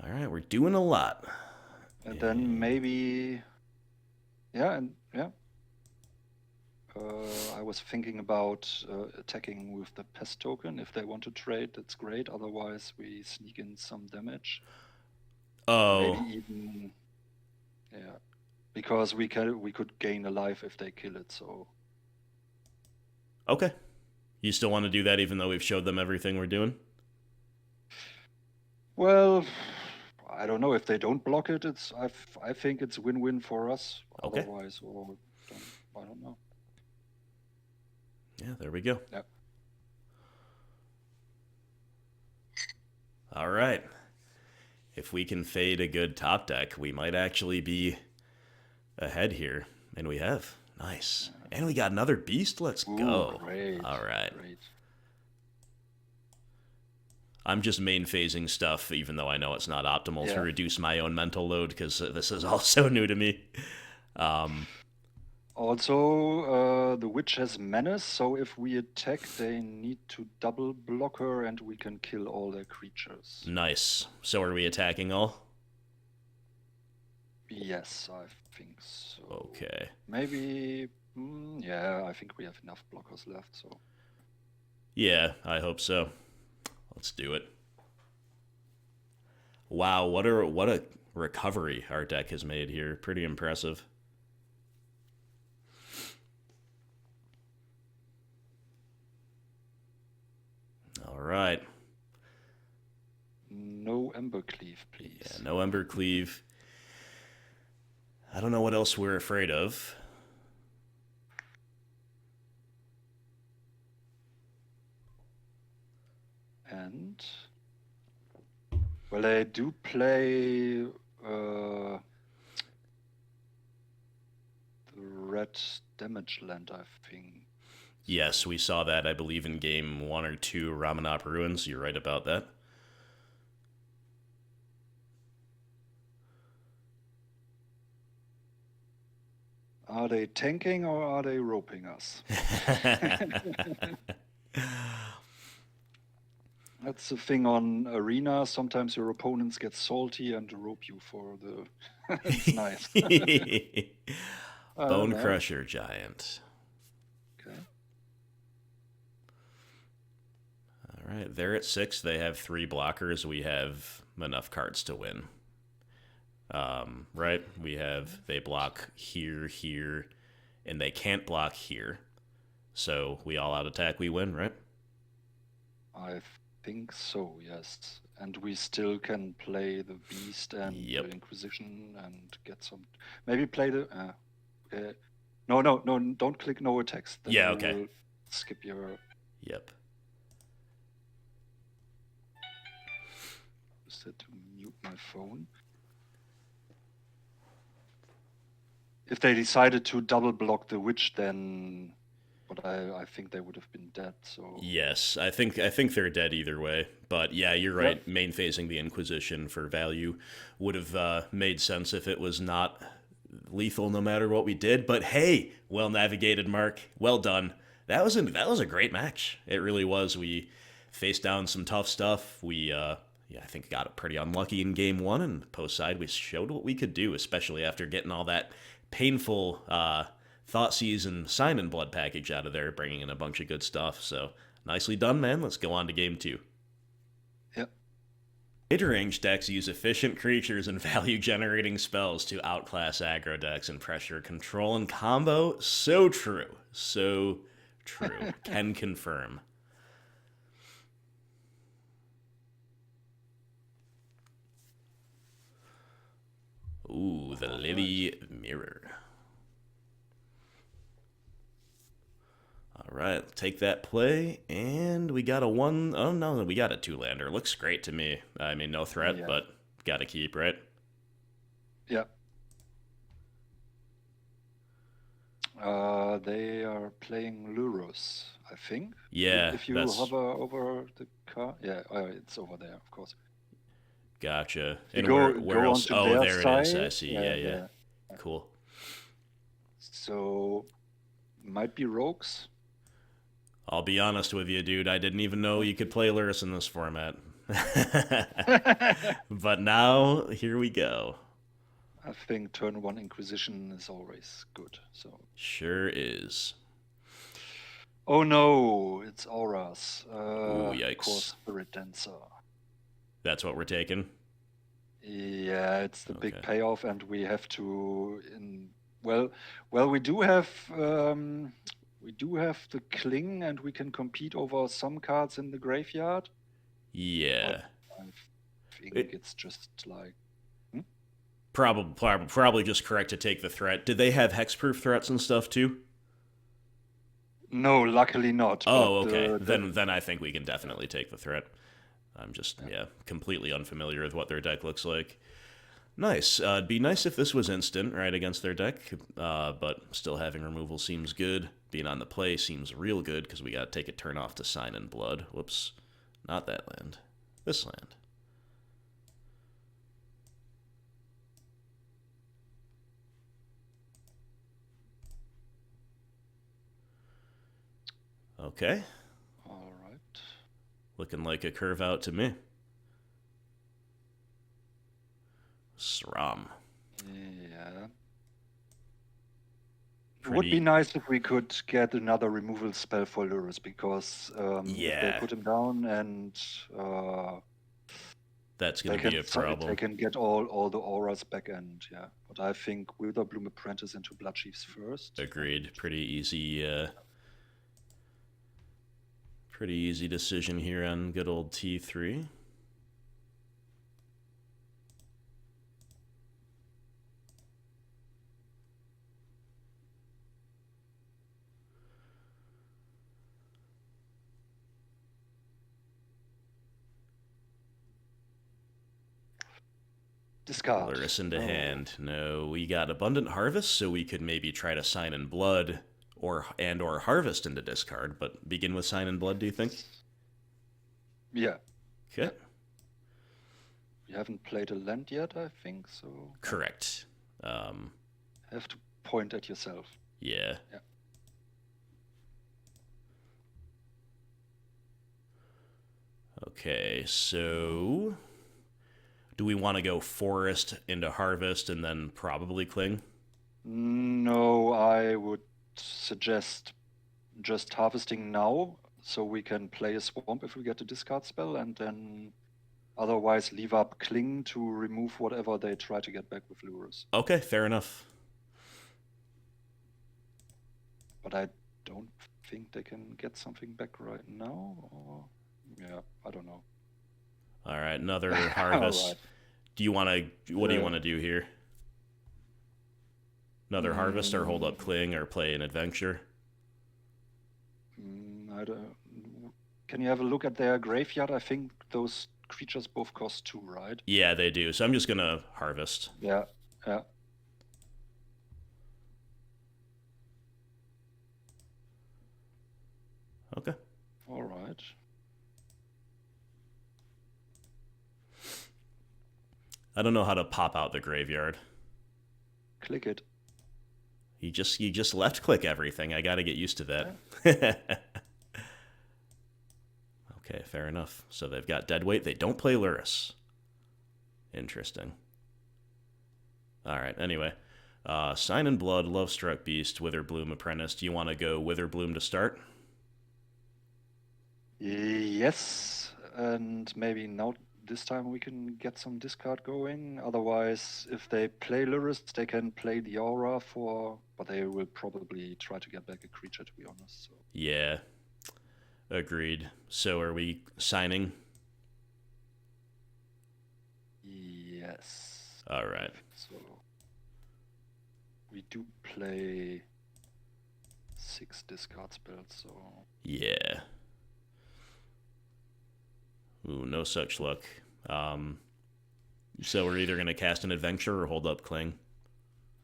All right, we're doing a lot. And then maybe, yeah. I was thinking about attacking with the pest token. If they want to trade, that's great. Otherwise, we sneak in some damage. Oh. Maybe even, yeah, because we could gain a life if they kill it. So. Okay. You still want to do that even though we've showed them everything we're doing? Well, I don't know. If they don't block it, I think it's win-win for us. Okay. Otherwise, I don't know. Yeah, there we go. Yep. All right. If we can fade a good top deck, we might actually be ahead here. And we have. Nice. And we got another beast. Let's go. Great. All right. Great. I'm just main phasing stuff, even though I know it's not optimal, to reduce my own mental load, because this is all so new to me. Also, the witch has menace, so if we attack, they need to double block her, and we can kill all their creatures. Nice. So are we attacking all? Yes, I think so. Okay. Maybe, yeah, I think we have enough blockers left, so. Yeah, I hope so. Let's do it. Wow, what a recovery our deck has made here. Pretty impressive. All right. No Ember Cleave, please. Yeah, no Ember Cleave. I don't know what else we're afraid of. And, well, they do play the red damage land, I think. Yes, we saw that, I believe, in game 1 or 2, Ramanop Ruins. You're right about that. Are they tanking or are they roping us? That's the thing on Arena. Sometimes your opponents get salty and rope you for the... It's nice. Bone Crusher Giant. Okay. All right, they're at 6. They have 3 blockers. We have enough cards to win. Right? They block here, here, and they can't block here. So we all out attack, we win, right? I think so, yes. And we still can play the Beast and the Inquisition and get some... Maybe play the... No, don't click no attacks. Then yeah, okay. Will skip your... Yep. Set to mute my phone. If they decided to double block the witch, then but I think they would have been dead. So Yes, I think they're dead either way. But yeah, you're right. Main phasing the Inquisition for value would have made sense if it was not lethal no matter what we did. But hey, well navigated, Mark. Well done. That was a great match. It really was. We faced down some tough stuff. We I think got it pretty unlucky in game one, and post side we showed what we could do, especially after getting all that painful Thoughtseize and Simon blood package out of there, bringing in a bunch of good stuff. So nicely done, man. Let's go on to game two. Yep. Mid-range decks use efficient creatures and value-generating spells to outclass aggro decks and pressure control and combo. So true. So true. Can confirm. Ooh, the Lily Mirror. All right, take that play, and we got a one. Oh no, we got a two-lander. Looks great to me. I mean, no threat, but got to keep, right? Yeah. They are playing Lurus, I think. Yeah, if you hover over the card, it's over there, of course. Gotcha. And where else? Oh, there side. it is. I see. Yeah. Cool. So, might be rogues. I'll be honest with you, dude. I didn't even know you could play Lurus in this format. But now, here we go. I think turn one Inquisition is always good. So sure is. Oh no, it's Auras. Ooh, yikes. Of course, Spirit Dancer. That's what we're taking? Yeah, it's the big payoff, and we have to... Well, we do have... We do have the Cling, and we can compete over some cards in the graveyard. Yeah. But I think it's just like... Probably just correct to take the threat. Did they have hexproof threats and stuff too? No, luckily not. Oh, okay. Then I think we can definitely take the threat. I'm just, completely unfamiliar with what their deck looks like. Nice. It'd be nice if this was instant, right, against their deck, but still having removal seems good. Being on the play seems real good, because we got to take a turn off to Sign in Blood. Whoops. Not that land. This land. Okay. All right. Looking like a curve out to me. SRAM. Yeah. It would be nice if we could get another removal spell for Lurus, because if they put him down, and that's going to be a problem. They can get all the auras back, and but I think Witherbloom Apprentice into Bloodchiefs first. Agreed. Pretty easy decision here on good old T3. Discard. Lurus into hand. No, we got Abundant Harvest, so we could maybe try to Sign in Blood or Harvest into discard, but begin with Sign in Blood, do you think? Yeah. Okay. We haven't played a land yet, I think, so... Correct. Have to point at yourself. Yeah. Okay, so... Do we want to go Forest into Harvest and then probably Cling? No, I would suggest just harvesting now, so we can play a Swamp if we get a discard spell, and then otherwise leave up Cling to remove whatever they try to get back with Lurus. Okay, fair enough. But I don't think they can get something back right now, or... Yeah, I don't know. All right, another Harvest. Right. Do you want to... What do you want to do here? Another Harvest, or hold up Cling, or play an Adventure? I don't... Can you have a look at their graveyard? I think those creatures both cost 2, right? Yeah, they do. So I'm just going to Harvest. Yeah. Okay. All right. I don't know how to pop out the graveyard. Click it. You just left click everything. I got to get used to that. Yeah. Okay, fair enough. So they've got deadweight. They don't play Lurrus. Interesting. All right. Anyway, Sign in Blood, Lovestruck Beast, Witherbloom Apprentice. Do you want to go Witherbloom to start? Yes, and maybe now this time we can get some discard going. Otherwise, if they play Lurrus, they can play the Aura but they will probably try to get back a creature, to be honest. So. Yeah, agreed. So are we signing? Yes. All right. So we do play 6 discard spells, so... Yeah. Ooh, no such luck. So we're either going to cast an Adventure or hold up Cling.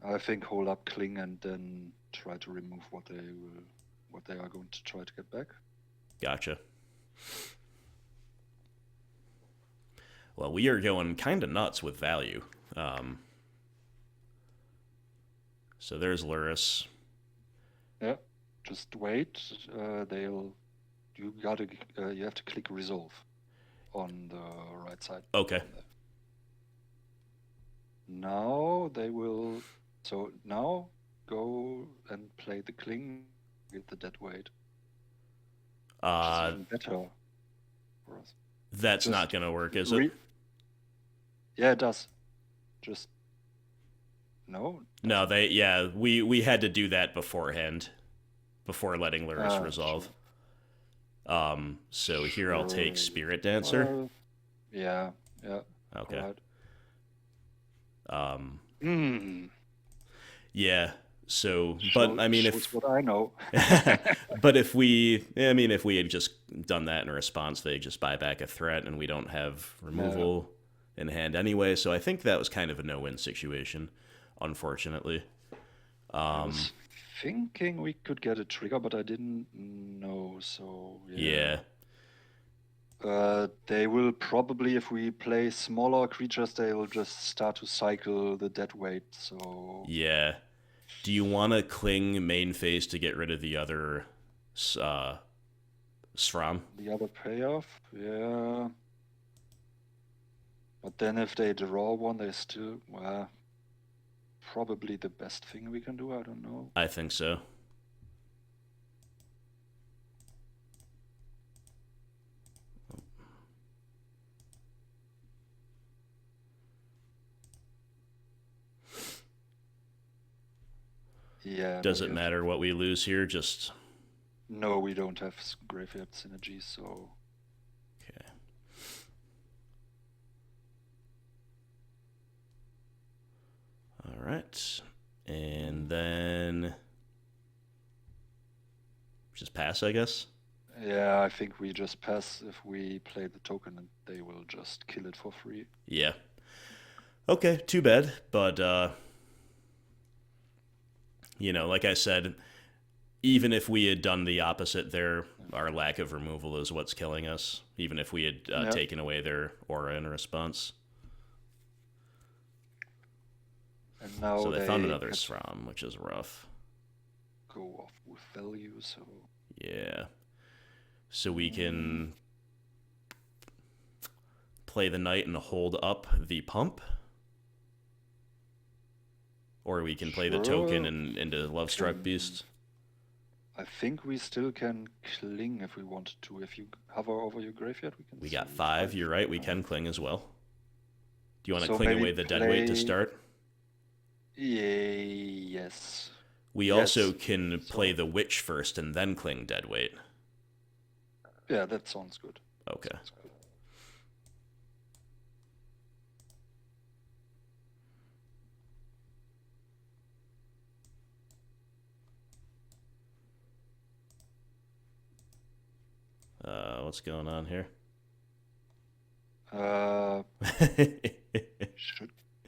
I think hold up Cling and then try to remove what they are going to try to get back. Gotcha. Well, we are going kind of nuts with value. So there's Lurrus. Yeah, just wait. You have to click Resolve on the right side. Okay. Now they will. So now go and play the Cling with the deadweight. Which is even better for us. That's just not going to work, is it? Yeah, it does. Just no. No, we had to do that beforehand, before letting Lurrus resolve. Sure. So here I'll take Spirit Dancer. Yeah. Okay. Right. Yeah. So, but I mean, if what I know. but if we had just done that in response, they just buy back a threat, and we don't have removal in hand anyway. So I think that was kind of a no-win situation, unfortunately. I was thinking we could get a trigger, but I didn't know. So yeah. They will probably, if we play smaller creatures, they will just start to cycle the deadweight. So yeah. Do you want to Cling main phase to get rid of the other Sram? The other payoff, yeah. But then if they draw one, they still, probably the best thing we can do. I don't know. I think so. Yeah. Does it matter what we lose here? Just... No, we don't have graveyard synergy, so... Okay. All right. And then... just pass, I guess? Yeah, I think we just pass if we play the token and they will just kill it for free. Yeah. Okay, too bad, but... like I said, even if we had done the opposite there, our lack of removal is what's killing us, even if we had taken away their aura in response. And now so they found another Sram, which is rough. Go off with value, so... Yeah. So we can play the knight and hold up the pump. Or we can play the token into Lovestruck Beast. I think we still can Cling if we wanted to. If you hover over your graveyard, we can... We got 5, you're right, we can Cling as well. Do you want to Cling away the deadweight to start? Yes. We also can play the Witch first and then Cling deadweight. Yeah, that sounds good. Okay. What's going on here?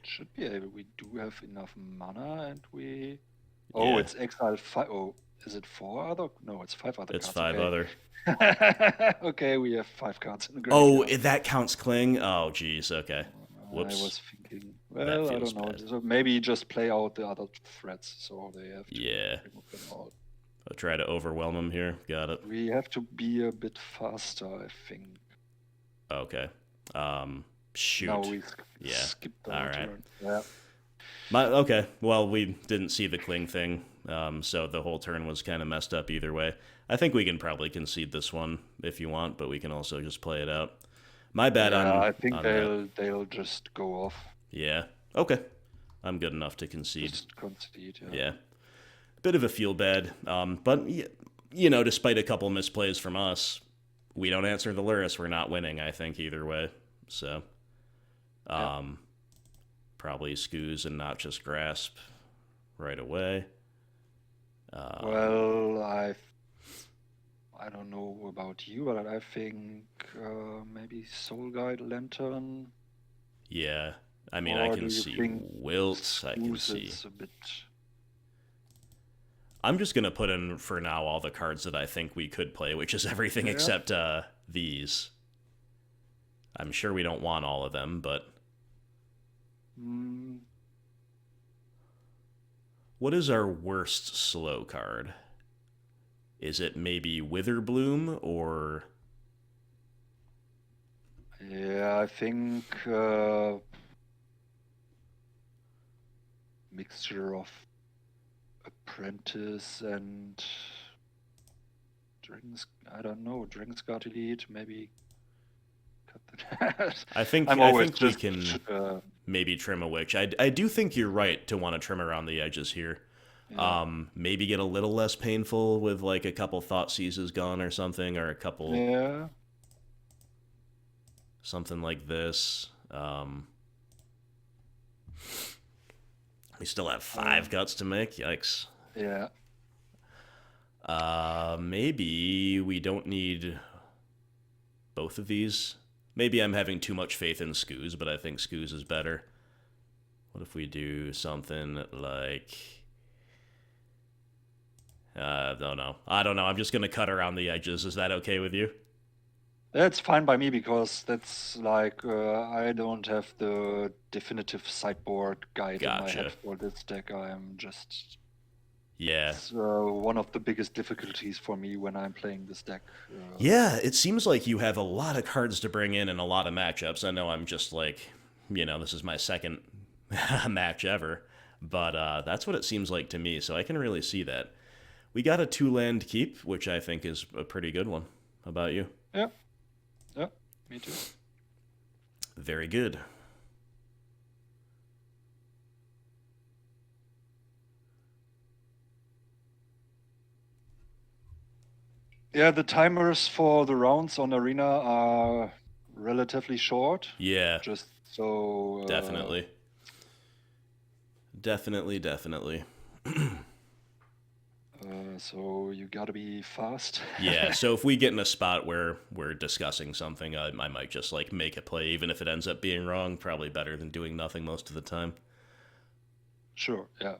Should be able. We do have enough mana, and we... Oh, it's exile 5. Oh, Is it 4 other? No, it's 5 other It's cards. 5 okay. other. Okay, we have 5 cards in the Oh, graveyard. that counts Kling? Oh, jeez, okay. I Whoops. was thinking, That well, I feels don't know. bad. So maybe just play out the other threats, so they have to Yeah. remove them all. I'll try to overwhelm him here. Got it. We have to be a bit faster, I think. Okay. Shoot. Now we Yeah. skipped All our right. turn. Yeah. Okay. Well, we didn't see the Kling thing, so the whole turn was kind of messed up either way. I think we can probably concede this one if you want, but we can also just play it out. My bad on. I think on that. they'll just go off. Yeah. Okay. I'm good enough to concede. Just concede. Yeah. Bit of a feel bad, but you know, despite a couple misplays from us, we don't answer the Lurrus. We're not winning, I think, either way. So, probably Scooze and Noxious Grasp right away. Well, I don't know about you, but I think maybe Soul Guide Lantern. Yeah, I mean, Or I do can you see think Wilt. I can Scooze see. is a bit. I'm just gonna put in for now all the cards that I think we could play, which is everything Yeah. except these. I'm sure we don't want all of them, but Mm, what is our worst slow card? Is it maybe Witherbloom or... yeah, I think mixture of Apprentice and I don't know, Dragonsguard Elite, maybe cut that. I think I'm I always think we just can maybe trim a witch. I do think you're right to want to trim around the edges here. yeah. Maybe get a little less painful with like a couple Thoughtseizes gone or something, or a couple Yeah. something like this. We still have 5 guts to make. Yikes. Yeah. Maybe we don't need both of these. Maybe I'm having too much faith in Scooze, but I think Scooze is better. What if we do something like... I don't know. I'm just going to cut around the edges. Is that okay with you? That's fine by me because that's like I don't have the definitive sideboard guide in my Gotcha. head for this deck. I'm just Yeah. it's one of the biggest difficulties for me when I'm playing this deck. Yeah, it seems like you have a lot of cards to bring in and a lot of matchups. I know I'm just like, this is my second match ever, but that's what it seems like to me, so I can really see that. We got a 2-land keep, which I think is a pretty good one. How about you? Yeah, yeah, me too. Very good. Yeah, the timers for the rounds on Arena are relatively short. Yeah, Just so definitely. Definitely. So you gotta be fast. Yeah, so if we get in a spot where we're discussing something, I might just like make a play, even if it ends up being wrong. Probably better than doing nothing most of the time. Sure, yeah.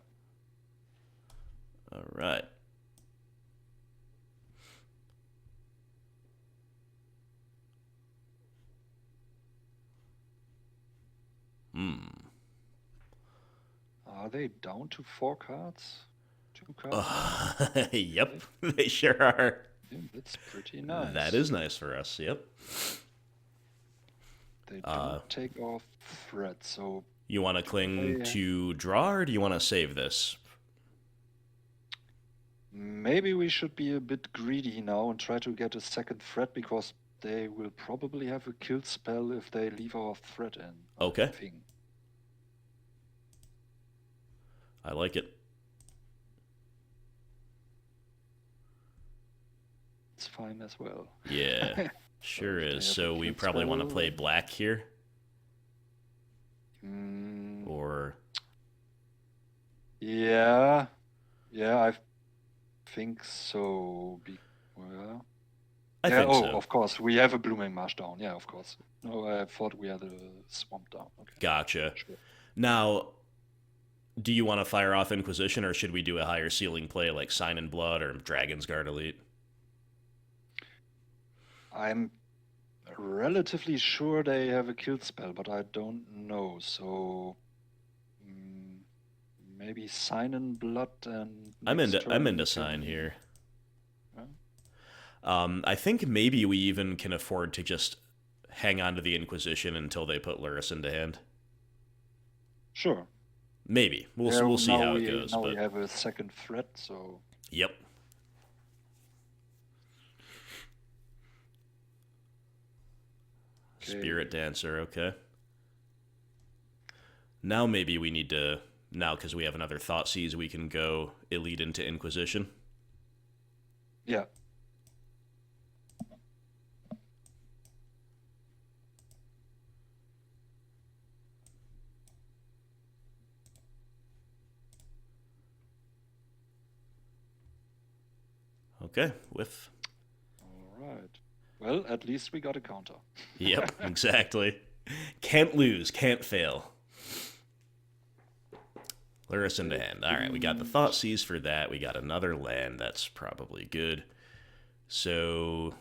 All right. Are they down to 4 cards? 2 cards? Yep, they sure are. Yeah, that's pretty nice. That is nice for us, yep. They don't take off threat, so You want to cling to draw, or do you want to save this? maybe we should be a bit greedy now and try to get a second threat because they will probably have a kill spell if they leave our threat in. Okay. I think. I like it. It's fine as well. Yeah, sure if they is. have a So we kill probably want to spell- play black here, Mm, or... yeah, I think so. Well, I yeah, think oh, so. of course, we have a Blooming Marsh down. Yeah, of course. No, I thought we had a Swamp down. Okay. Gotcha. Sure. Now, Do you want to fire off Inquisition, or should we do a higher ceiling play like Sign in Blood or Dragonsguard Elite? I'm relatively sure they have a kill spell, but I don't know. So maybe Sign in Blood and I'm next into turn we Sign can- here. Yeah. I think maybe we even can afford to just hang on to the Inquisition until they put Lurrus into hand. Sure. Maybe we'll Yeah, see now how we, it goes. Now But we have a second threat, so yep. Okay. Spirit Dancer, okay. Now maybe we need to, now because we have another Thoughtseize, we can go Elite into Inquisition. yeah. Okay, whiff. All right. Well, at least we got a counter. Yep, exactly. Can't lose, can't fail. Lurrus into hand. All right, we got the Thoughtseize for that. We got another land. That's probably good. So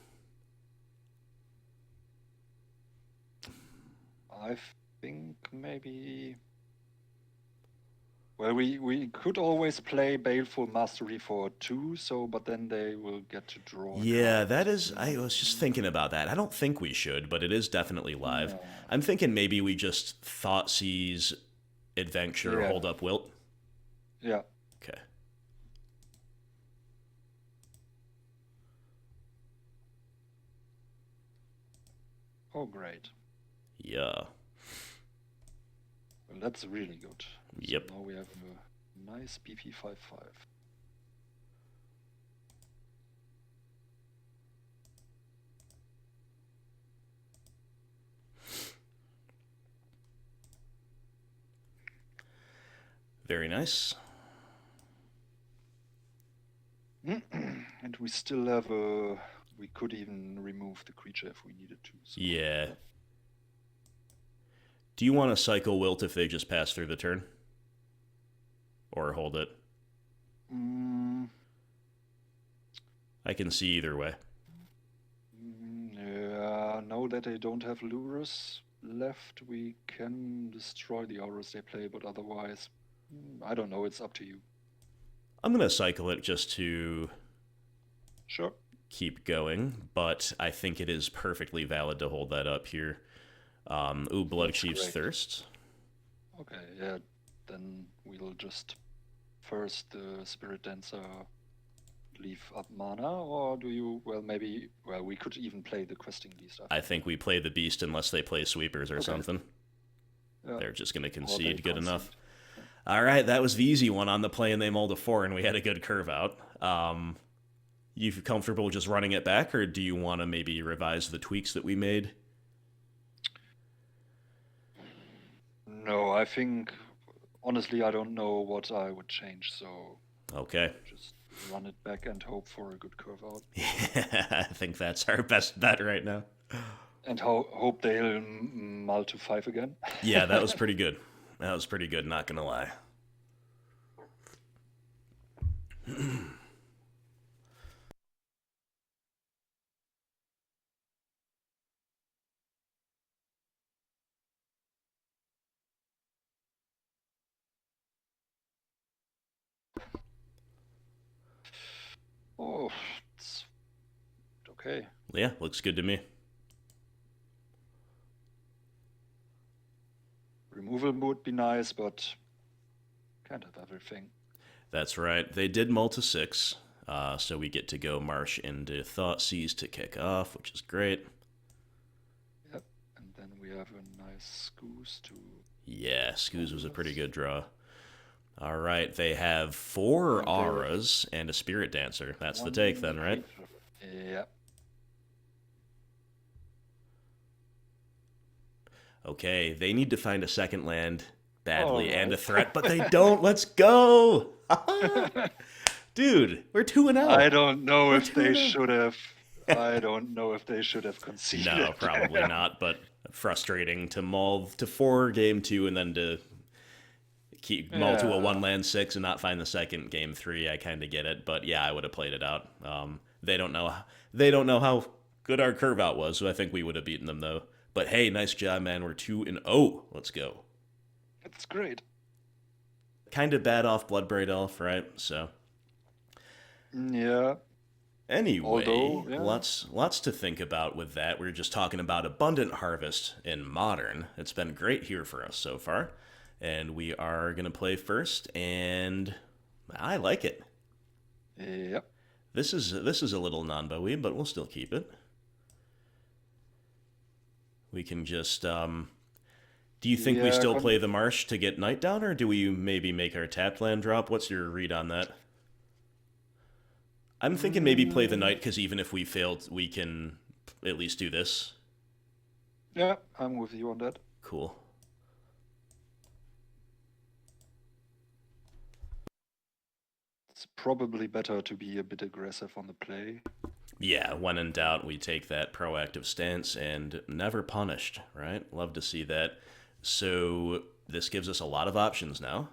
I think maybe. Well, we could always play Baleful Mastery for 2, so but then they will get to draw. yeah, that is. I was just thinking about that. I don't think we should, but it is definitely live. I'm thinking maybe we just Thoughtseize, Adventure, Yeah. hold up Wilt. Yeah. Okay. Oh, great. Yeah. Well, that's really good. Yep. So now we have a nice BP 5/5. Very nice. And we still have a. We could even remove the creature if we needed to. So Yeah. Do you want to cycle Wilt if they just pass through the turn? Or hold it? I can see either way. Yeah, now that they don't have Lurrus left, we can destroy the auras they play, but otherwise, I don't know, it's up to you. I'm going to cycle it just to Sure. keep going, but I think it is perfectly valid to hold that up here. Bloodchief's great. Thirst. Okay, yeah, then we'll just first the Spirit Dancer leave up mana, or do you, well, maybe, well, we could even play the Questing Beast. I think we play the Beast unless they play Sweepers or Okay. something. Yeah. They're just going to Or they concede good enough. concede. All right, that was the easy one on the play, and they mulled a 4, and we had a good curve out. You feel comfortable just running it back, or do you want to maybe revise the tweaks that we made? No, I think, honestly, I don't know what I would change, so Okay. just run it back and hope for a good curve out. Yeah, I think that's our best bet right now. And hope they'll mull to 5 again. Yeah, that was pretty good. That was pretty good, not gonna lie. Oh, it's okay. Yeah, looks good to me. Removal would be nice, but can't have everything. That's right. They did mull to 6, so we get to go Marsh into Thoughtseize to kick off, which is great. Yep, and then we have a nice Goose to... Yeah, Scooze was a pretty good draw. All right, they have 4 Auras and a Spirit Dancer. That's the take then, right? Yeah. Okay, they need to find a second land badly All and a right. threat, but they don't. Let's go! Dude, we're 2-0. I don't know if they 2-0. should have... I don't know if they should have conceded. No, probably not, but frustrating to mull to 4 game 2 and then to keep mull to a Yeah. 1-land 6 and not find the second game 3. I kind of get it, but yeah, I would have played it out. They don't know. They don't know how good our curve out was, so I think we would have beaten them though. But hey, nice job, man. We're 2-0. Let's go. That's great. Kind of bad off Bloodbraid Elf, right? So Yeah. anyway, Although, yeah. lots to think about with that. We were just talking about Abundant Harvest in Modern. It's been great here for us so far, and we are gonna play first, and I like it. Yep. This is a little non-bowy, but we'll still keep it. We can just do you think we Yeah, still play the Marsh to get Night down, or do we maybe make our tapped land drop? What's your read on that? I'm thinking maybe play the Night, because even if we failed, we can at least do this. Yeah, I'm with you on that. Cool. It's probably better to be a bit aggressive on the play. Yeah, when in doubt, we take that proactive stance and never punished, right? Love to see that. So this gives us a lot of options now.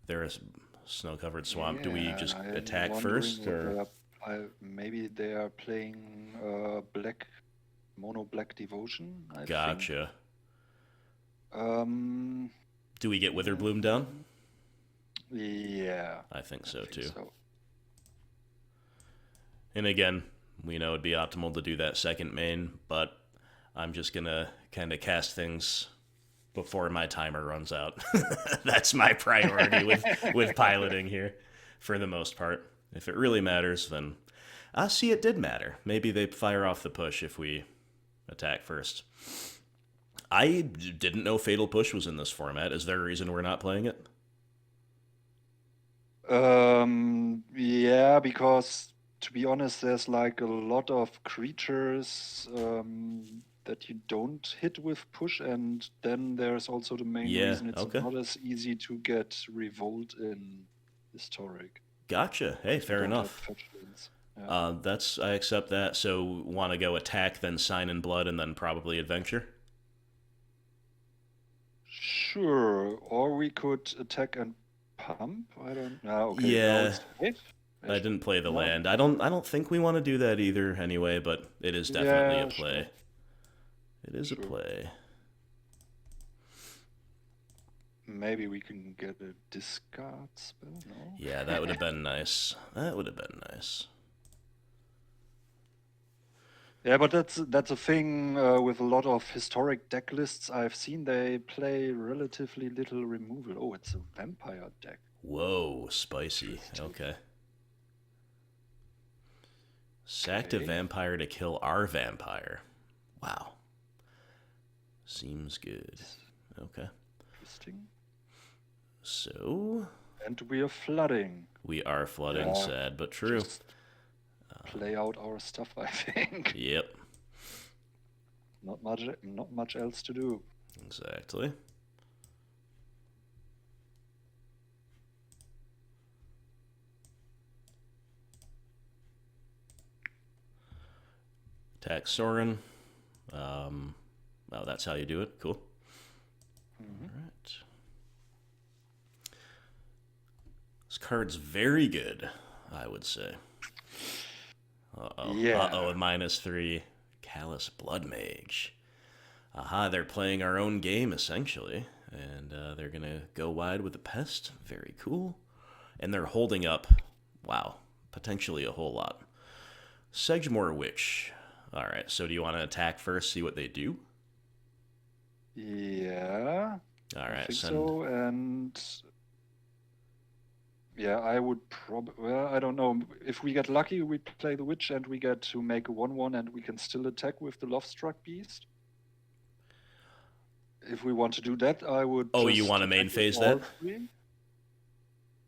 There is snow-covered swamp. Do we just I'm attack wondering first, or maybe they are playing mono black devotion? I think. gotcha? Um, Do we get Witherbloom down? yeah, I think so I think too. so. And again, we know it'd be optimal to do that second main, but I'm just gonna kind of cast things before my timer runs out. That's my priority with piloting here, for the most part. If it really matters, then see, it did matter. Maybe they fire off the push if we attack first. I didn't know Fatal Push was in this format. Is there a reason we're not playing it? Yeah, because to be honest, there's like a lot of creatures that you don't hit with push, and then there's also the main Yeah, reason it's okay. not as easy to get Revolt in Historic. Gotcha. Hey, fair Don't have enough. fetch lands. Yeah. I accept that. So want to go attack, then Sign in Blood, and then probably Adventure? Sure, or we could attack and pump. I don't know. Okay, now Yeah. it's safe. I didn't play the No. land. I don't think we want to do that either anyway, but it is definitely Yeah, a play. sure. It is a Sure. play. Maybe we can get a discard spell. No. Yeah, that would have been nice. That would have been nice. Yeah, but that's a thing with a lot of historic deck lists I've seen. They play relatively little removal. Oh, it's a vampire deck. Whoa, spicy. Interesting. Okay. Sacked a Okay. vampire to kill our vampire. Wow. Seems good. Okay. Interesting. So, And we are flooding. we are flooding, Yeah, sad but true. Just play out our stuff, I think. Yep, Not much else to do. exactly. Attack Soren. Oh, that's how you do it. Cool. Mhm. All right. This card's very good, I would say. Uh-oh. Yeah. Uh-oh, a -3. Callous Blood Mage. Aha, they're playing our own game, essentially. And they're going to go wide with the Pest. Very cool. And they're holding up, wow, potentially a whole lot. Sedgemoor Witch. All right, so do you want to attack first, see what they do? Yeah, All I right, think send. so. And yeah, I would probably. Well, I don't know. If we get lucky, we play the witch and we get to make a 1/1, and we can still attack with the Lovestruck Beast. If we want to do that, I would. Oh, you just want to attack main with phase all that? three.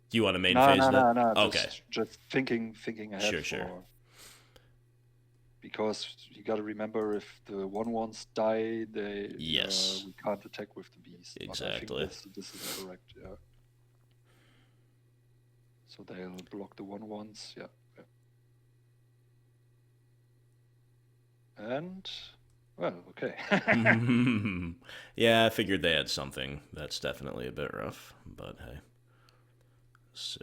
Do you want to main No, phase no, that? no, no. Okay. Just thinking ahead. Sure. Because you got to remember, if the 1/1s die, Yes. we can't attack with the beast. But Exactly. I think this is correct. Yeah. So they'll block the 1/1s. Yeah. And Well, okay. Yeah, I figured they had something. That's definitely a bit rough, but hey. So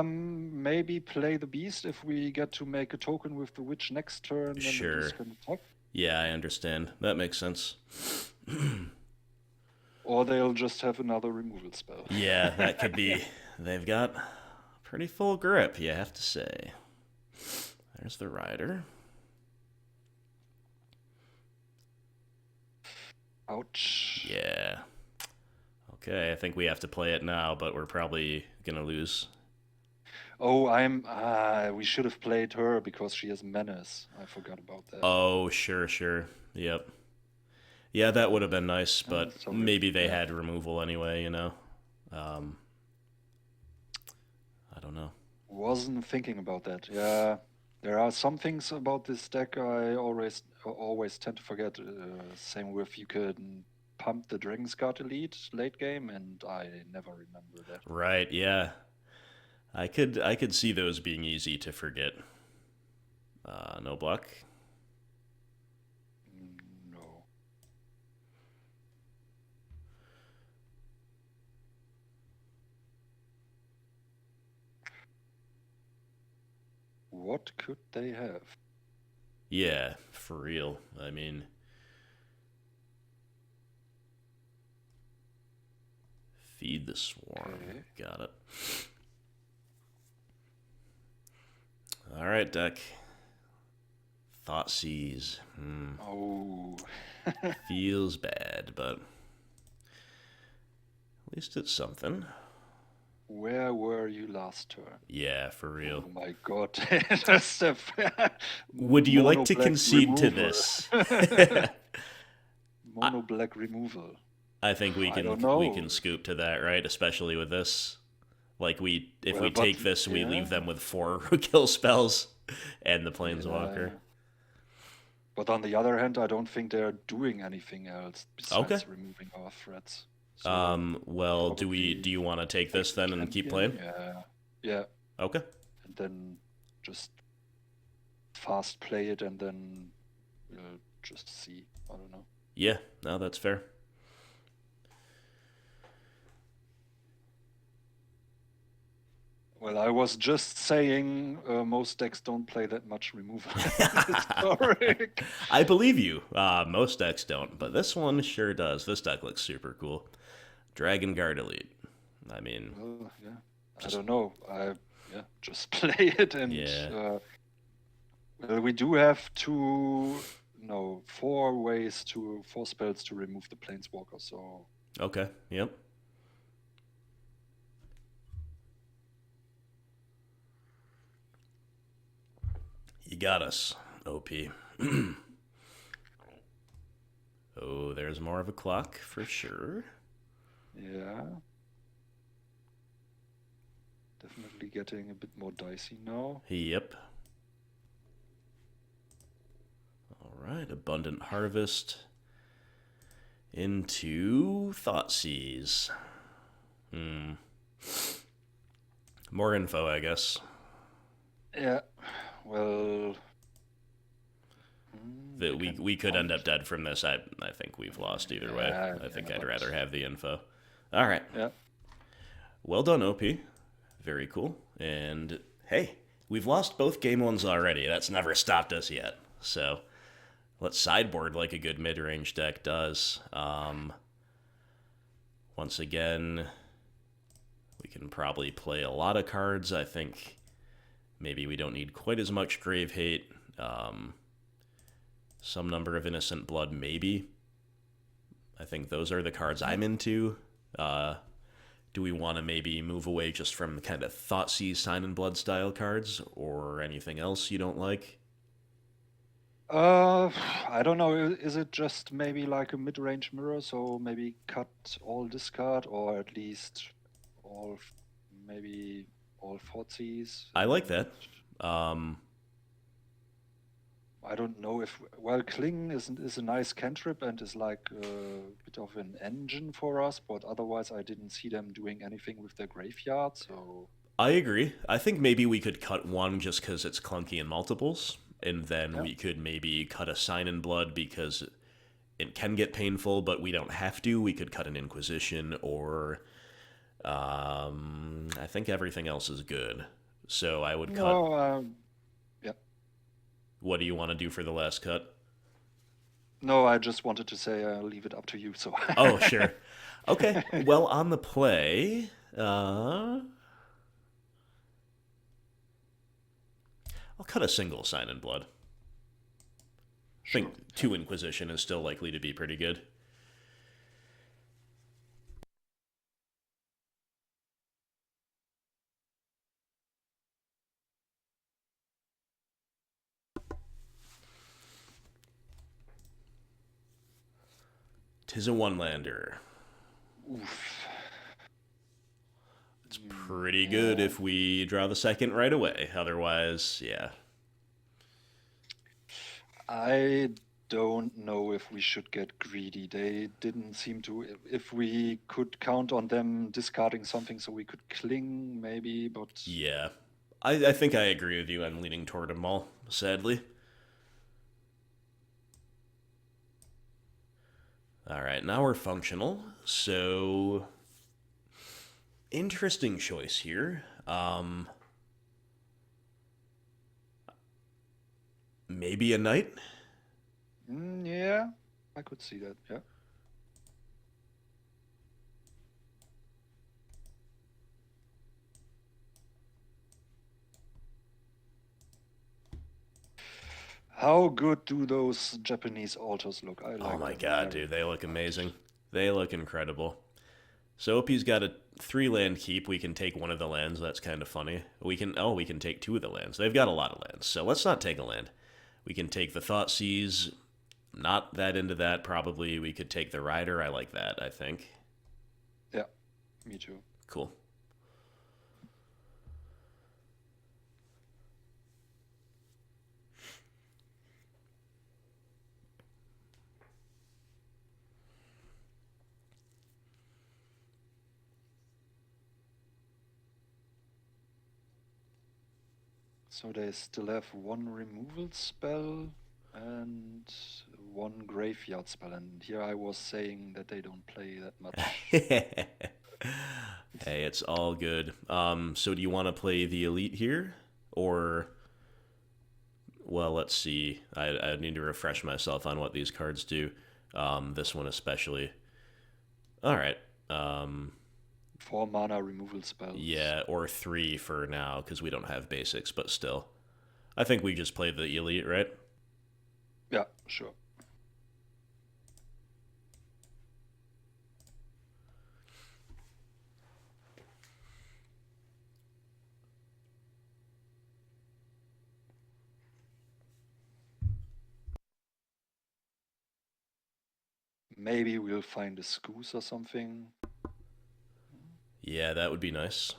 Maybe play the beast. If we get to make a token with the witch next turn, then the sure. beast can attack. Yeah, I understand. That makes sense. Or they'll just have another removal spell. Yeah, that could be. They've got pretty full grip, you have to say. There's the rider. Ouch. Yeah. Okay, I think we have to play it now, but we're probably gonna lose. Oh, we should have played her because she has menace. I forgot about that. Oh, sure. Yep. Yeah, that would have been nice, but Sorry. maybe they had removal anyway, you know? Um, I don't know. Wasn't thinking about that. Yeah, there are some things about this deck I always tend to forget. Same with you could pump the Dragonsguard Elite late game, and I never remember that. Right, yeah. I could see those being easy to forget. No block. No. What could they have? Yeah, for real. I mean, feed the swarm. Okay. Got it. All right, deck. Thoughtseize. Oh. Feels bad, but at least it's something. Where were you last turn? Yeah, for real. Oh my god. That's a Would you like to mono-black concede to removal. this? Mono black removal. I think we I don't can know. scoop to that, right? Especially with this. Like if Well, we but take this, we yeah. leave them with 4 kill spells and the planeswalker. Yeah. But on the other hand, I don't think they're doing anything else besides Okay. removing our threats. So Well, do probably you want to take this then and keep playing? Yeah. Yeah. Okay. And then just fast play it and then we'll just see. I don't know. Yeah, no, that's fair. Well, I was just saying most decks don't play that much removal. Historic. I believe you. Most decks don't, but this one sure does. This deck looks super cool. Dragonsguard Elite. I mean, Well, yeah. I don't know. Just play it and yeah. well, we do have 4 spells to remove the planeswalker, so Okay, yep. You got us, OP. Oh, there's more of a clock for sure. yeah. Definitely getting a bit more dicey now. Yep. All right, Abundant Harvest into Thoughtseize. More info, I guess. Yeah. Well, That we could end up dead from this. I think we've lost either way. Yeah, I think yeah, I'd but- rather have the info. All right. yeah. Well done, OP. Very cool. And hey, we've lost both game ones already. That's never stopped us yet. So let's sideboard like a good mid-range deck does. Once again, we can probably play a lot of cards. I think maybe we don't need quite as much Grave Hate. Some number of Innocent Blood, maybe. I think those are the cards I'm into. Do we want to maybe move away just from the kind of Thoughtseize Sign and Blood style cards, or anything else you don't like? I don't know. Is it just maybe like a mid-range mirror? So maybe cut all discard, or at least maybe all Thoughtseize. I like that. I don't know if Cling is a nice cantrip and is like a bit of an engine for us, but otherwise I didn't see them doing anything with their graveyard. So I agree. I think maybe we could cut one just because it's clunky in multiples, and then Yeah. we could maybe cut a Sign in Blood because it can get painful, but we don't have to. We could cut an Inquisition, or I think everything else is good. So I would cut. No, yeah. What do you want to do for the last cut? No, I just wanted to say I'll leave it up to you. So. Oh, sure. Okay. Well, on the play, I'll cut a single Sign in Blood. I Sure. think 2 Inquisition is still likely to be pretty good. Tis a one-lander. Oof. It's pretty good if we draw the second right away. Otherwise, yeah. I don't know if we should get greedy. They didn't seem to. If we could count on them discarding something so we could cling, maybe, but. Yeah. I think I agree with you. I'm leaning toward them all, sadly. All right, now we're functional. So, interesting choice here. Maybe a knight? Yeah, I could see that, yeah. How good do those Japanese altars look? I like Oh my them god, very dude, they look much. amazing. They look incredible. So Opie's got a 3-land keep. We can take one of the lands. That's kind of funny. We can take 2 of the lands. They've got a lot of lands, so let's not take a land. We can take the Thoughtseize. Not that into that, probably. We could take the Rider. I like that, I think. Yeah, me too. Cool. So they still have 1 removal spell and 1 graveyard spell. And here I was saying that they don't play that much. Hey, it's all good. So do you want to play the Elite here? Or, well, let's see. I need to refresh myself on what these cards do. This one especially. All right. 4 mana removal spells. Yeah, or 3 for now, because we don't have basics, but still. I think we just play the Elite, right? Yeah, sure. Maybe we'll find a Scoos or something. Yeah, that would be nice.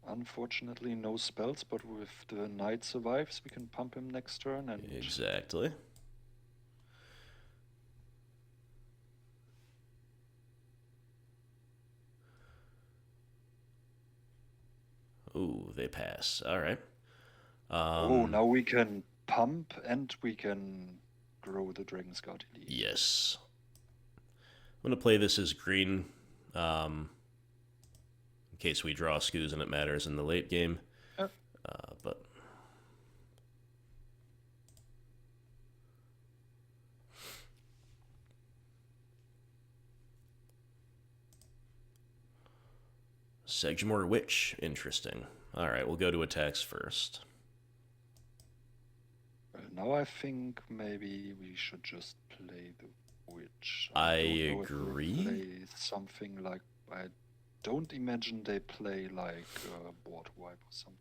Unfortunately, no spells, but with the Knight survives, we can pump him next turn and Exactly. Ooh, they pass. All right. now we can pump and we can grow the Dragonsguard Elite. Yes. I'm going to play this as green, in case we draw Scoos and it matters in the late game. Yep. But Sedgemoor Witch, interesting. All right, we'll go to attacks first. Well, now I think maybe we should just play the Witch. I don't know if we'll agree. play something like, I don't imagine they play like board wipe or something.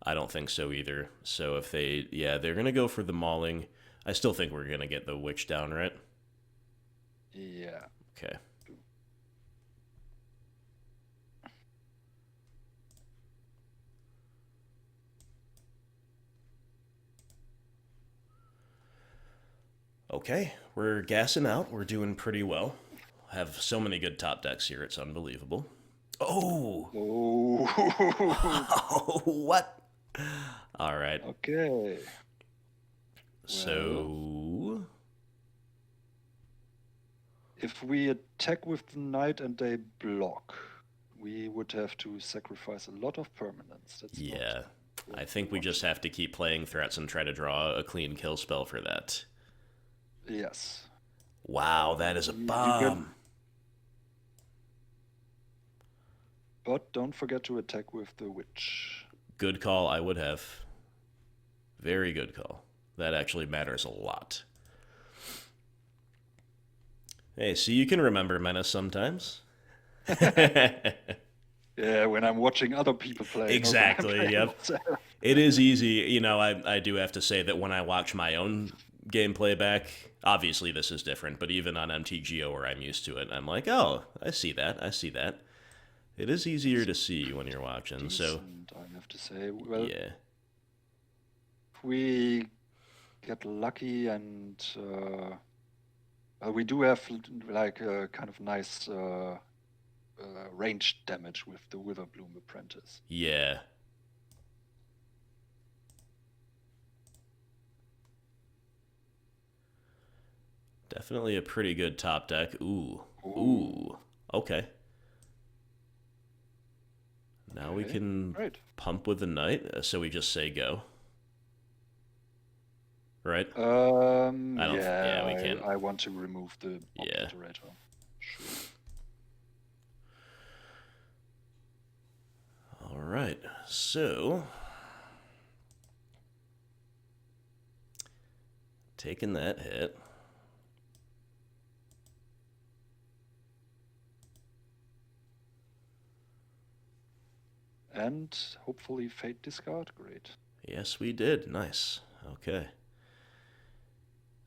I don't think so either. So if they, yeah, they're going to go for the mauling. I still think we're going to get the Witch down, right? Yeah. Okay. Okay, we're gassing out. We're doing pretty well. Have so many good top decks here, it's unbelievable. Oh! Oh. What? All right. Okay. So... If we attack with the knight and they block, we would have to sacrifice a lot of permanents. That's yeah. I think we just have to keep playing threats and try to draw a clean kill spell for that. Yes. Wow, that is a bomb. But don't forget to attack with the witch. Good call, I would have. Very good call. That actually matters a lot. Hey, see, you can remember Menace sometimes. Yeah, when I'm watching other people play. Exactly, yep. It is easy. You know, I do have to say that when I watch my own gameplay back, obviously this is different, but even on MTGO where I'm used to it, I'm like, oh, I see that. It is easier to see when you're watching, so... I have to say, well, yeah. If we get lucky and... we do have like a kind of nice ranged damage with the Witherbloom Apprentice. Yeah. Definitely a pretty good top deck. Ooh. Okay. Now we can pump with the knight, so we just say go. Right? We can't. I want to remove the obliterator. Sure. All right. So, taking that hit. And hopefully fate discard. Great. Yes, we did. Nice. Okay.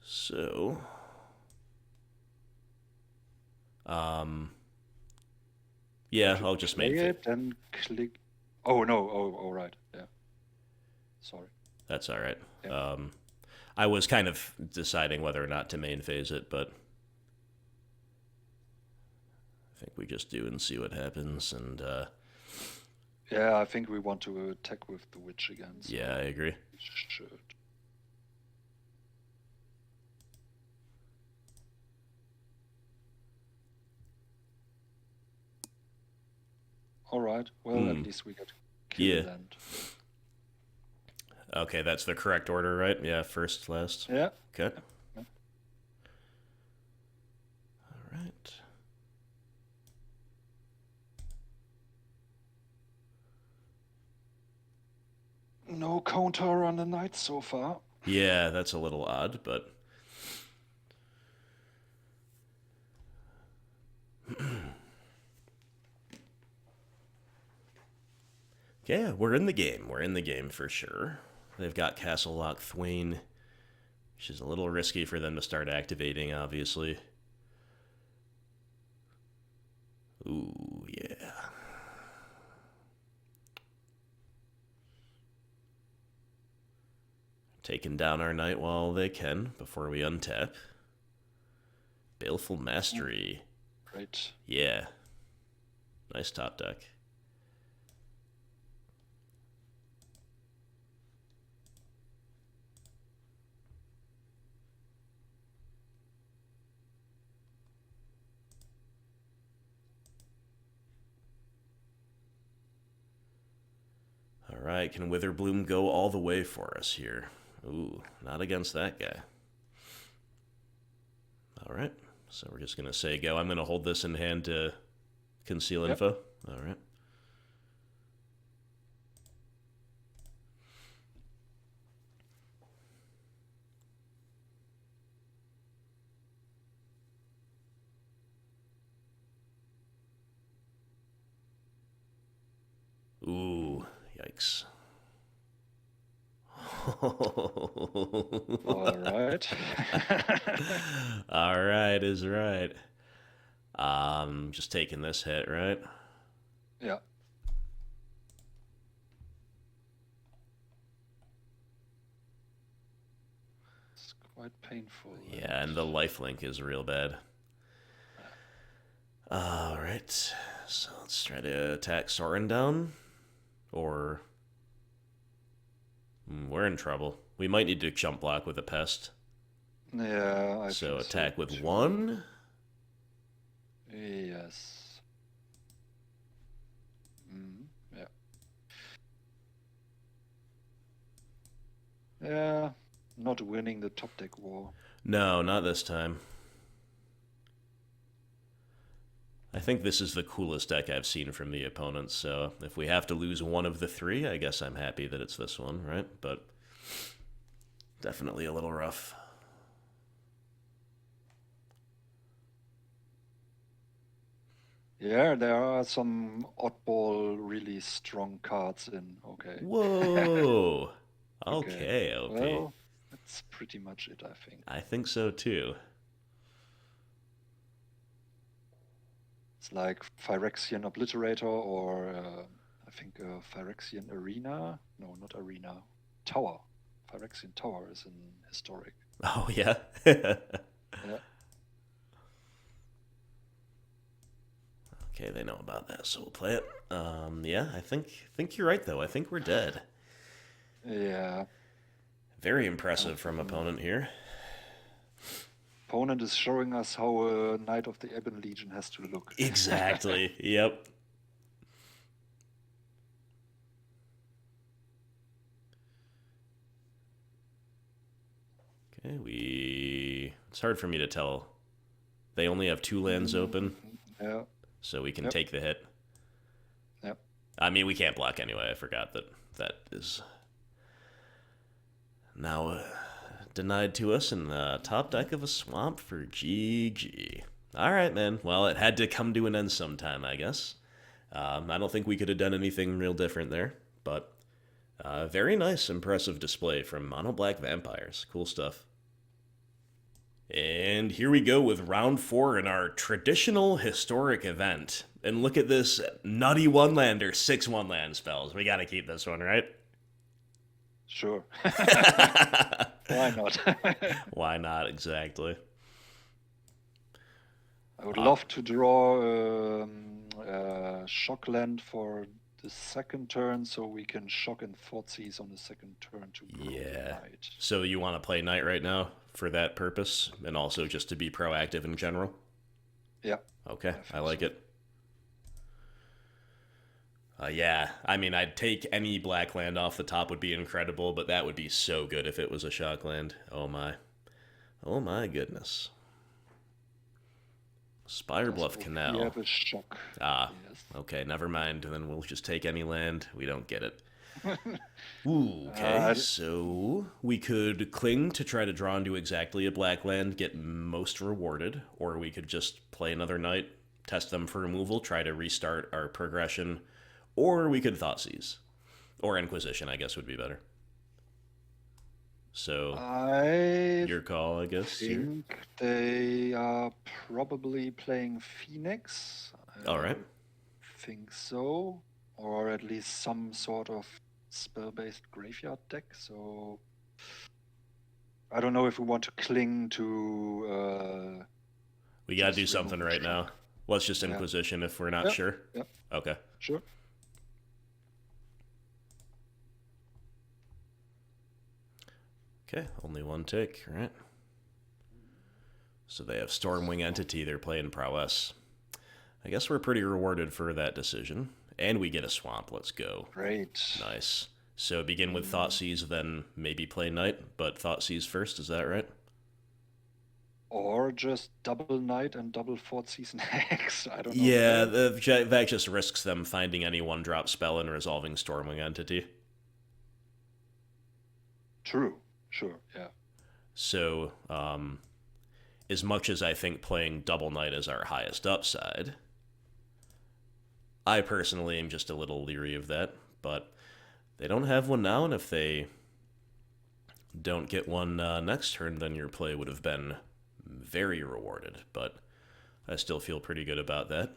So, yeah, I'll just make it and click. Oh no! Oh, right. Yeah. Sorry. That's all right. Yeah. I was kind of deciding whether or not to main phase it, but I think we just do and see what happens. And yeah, I think we want to attack with the witch again. So yeah, I agree. We should. All right. Well, at least we get killed. Yeah. Okay, that's the correct order, right? Yeah, first, last. Yeah. Okay. Yeah. All right. No counter on the knight so far. Yeah, that's a little odd, but... yeah, we're in the game. We're in the game for sure. They've got Castle Locthwain, which is a little risky for them to start activating, obviously. Ooh, yeah. Taking down our knight while they can before we untap. Baleful Mastery. Great. Yeah. Nice top deck. All right, can Witherbloom go all the way for us here? Ooh, not against that guy. All right, so we're just going to say go. I'm going to hold this in hand to conceal info. All right. Ooh, yikes. All right. All right is right. Just taking this hit, right? Yeah. quite painful. Yeah, and the lifelink is real bad. Alright, so let's try to attack Sorin down. Or... we're in trouble. We might need to jump block with a pest. Yeah, I So think attack so with too. 1. Yes. Yeah. Yeah, not winning the top deck war. No, not this time. I think this is the coolest deck I've seen from the opponents, so if we have to lose one of the 3, I guess I'm happy that it's this one, right? But definitely a little rough. Yeah, there are some oddball, really strong cards in. Okay. Whoa! Okay, OP. Well, that's pretty much it, I think. I think so too. It's like Phyrexian Obliterator or I think Phyrexian Arena. No, not Arena. Tower. Phyrexian Tower is in Historic. Oh, yeah? Yeah. Okay, they know about that, so we'll play it. Yeah, I think you're right, though. I think we're dead. Yeah. Very impressive from opponent here. Opponent is showing us how a Knight of the Ebon Legion has to look. Exactly. Yep. Okay, it's hard for me to tell. They only have 2 lands open. Yeah. So we can take the hit. Yep. I mean, we can't block anyway. I forgot that is now denied to us in the top deck of a swamp for GG. All right, man. Well, it had to come to an end sometime, I guess. I don't think we could have done anything real different there, but very nice, impressive display from Mono Black Vampires. Cool stuff. And here we go with round 4 in our traditional historic event. And look at this nutty 1-lander, 6 1-land spells. We gotta keep this one, right? Sure. Why not? Why not, exactly. I would love to draw shock land for the second turn so we can shock and Thoughtseize on the second turn to grow Knight. So you want to play Knight right now for that purpose and also just to be proactive in general? Yeah. Okay, I like it. Yeah, I mean, I'd take any black land off the top would be incredible, but that would be so good if it was a shock land. Oh my. Oh my goodness. Spirebluff Canal. We have a shock. Ah, yes. Okay, never mind. Then we'll just take any land. We don't get it. Ooh, okay, so we could cling to try to draw into exactly a black land, get most rewarded, or we could just play another Knight, test them for removal, try to restart our progression, or we could Thoughtseize. Or Inquisition, I guess, would be better. So, your call, I guess. I think they are probably playing Phoenix. All right. I think so. Or at least some sort of spell-based graveyard deck. So, I don't know if we want to cling to... we gotta do something right now. Let's just Inquisition if we're not sure. Yep. Okay. Sure. Okay, only one tick, right? So they have Stormwing Entity, they're playing Prowess. I guess we're pretty rewarded for that decision. And we get a swamp, let's go. Great. Nice. So begin with Thoughtseize, then maybe play Knight, but Thoughtseize first, is that right? Or just double Knight and double Thoughtseize next. I don't know. Yeah, that just risks them finding any 1-drop spell and resolving Stormwing Entity. True. Sure, yeah. So, as much as I think playing Double Knight is our highest upside, I personally am just a little leery of that, but they don't have one now, and if they don't get one next turn, then your play would have been very rewarded, but I still feel pretty good about that.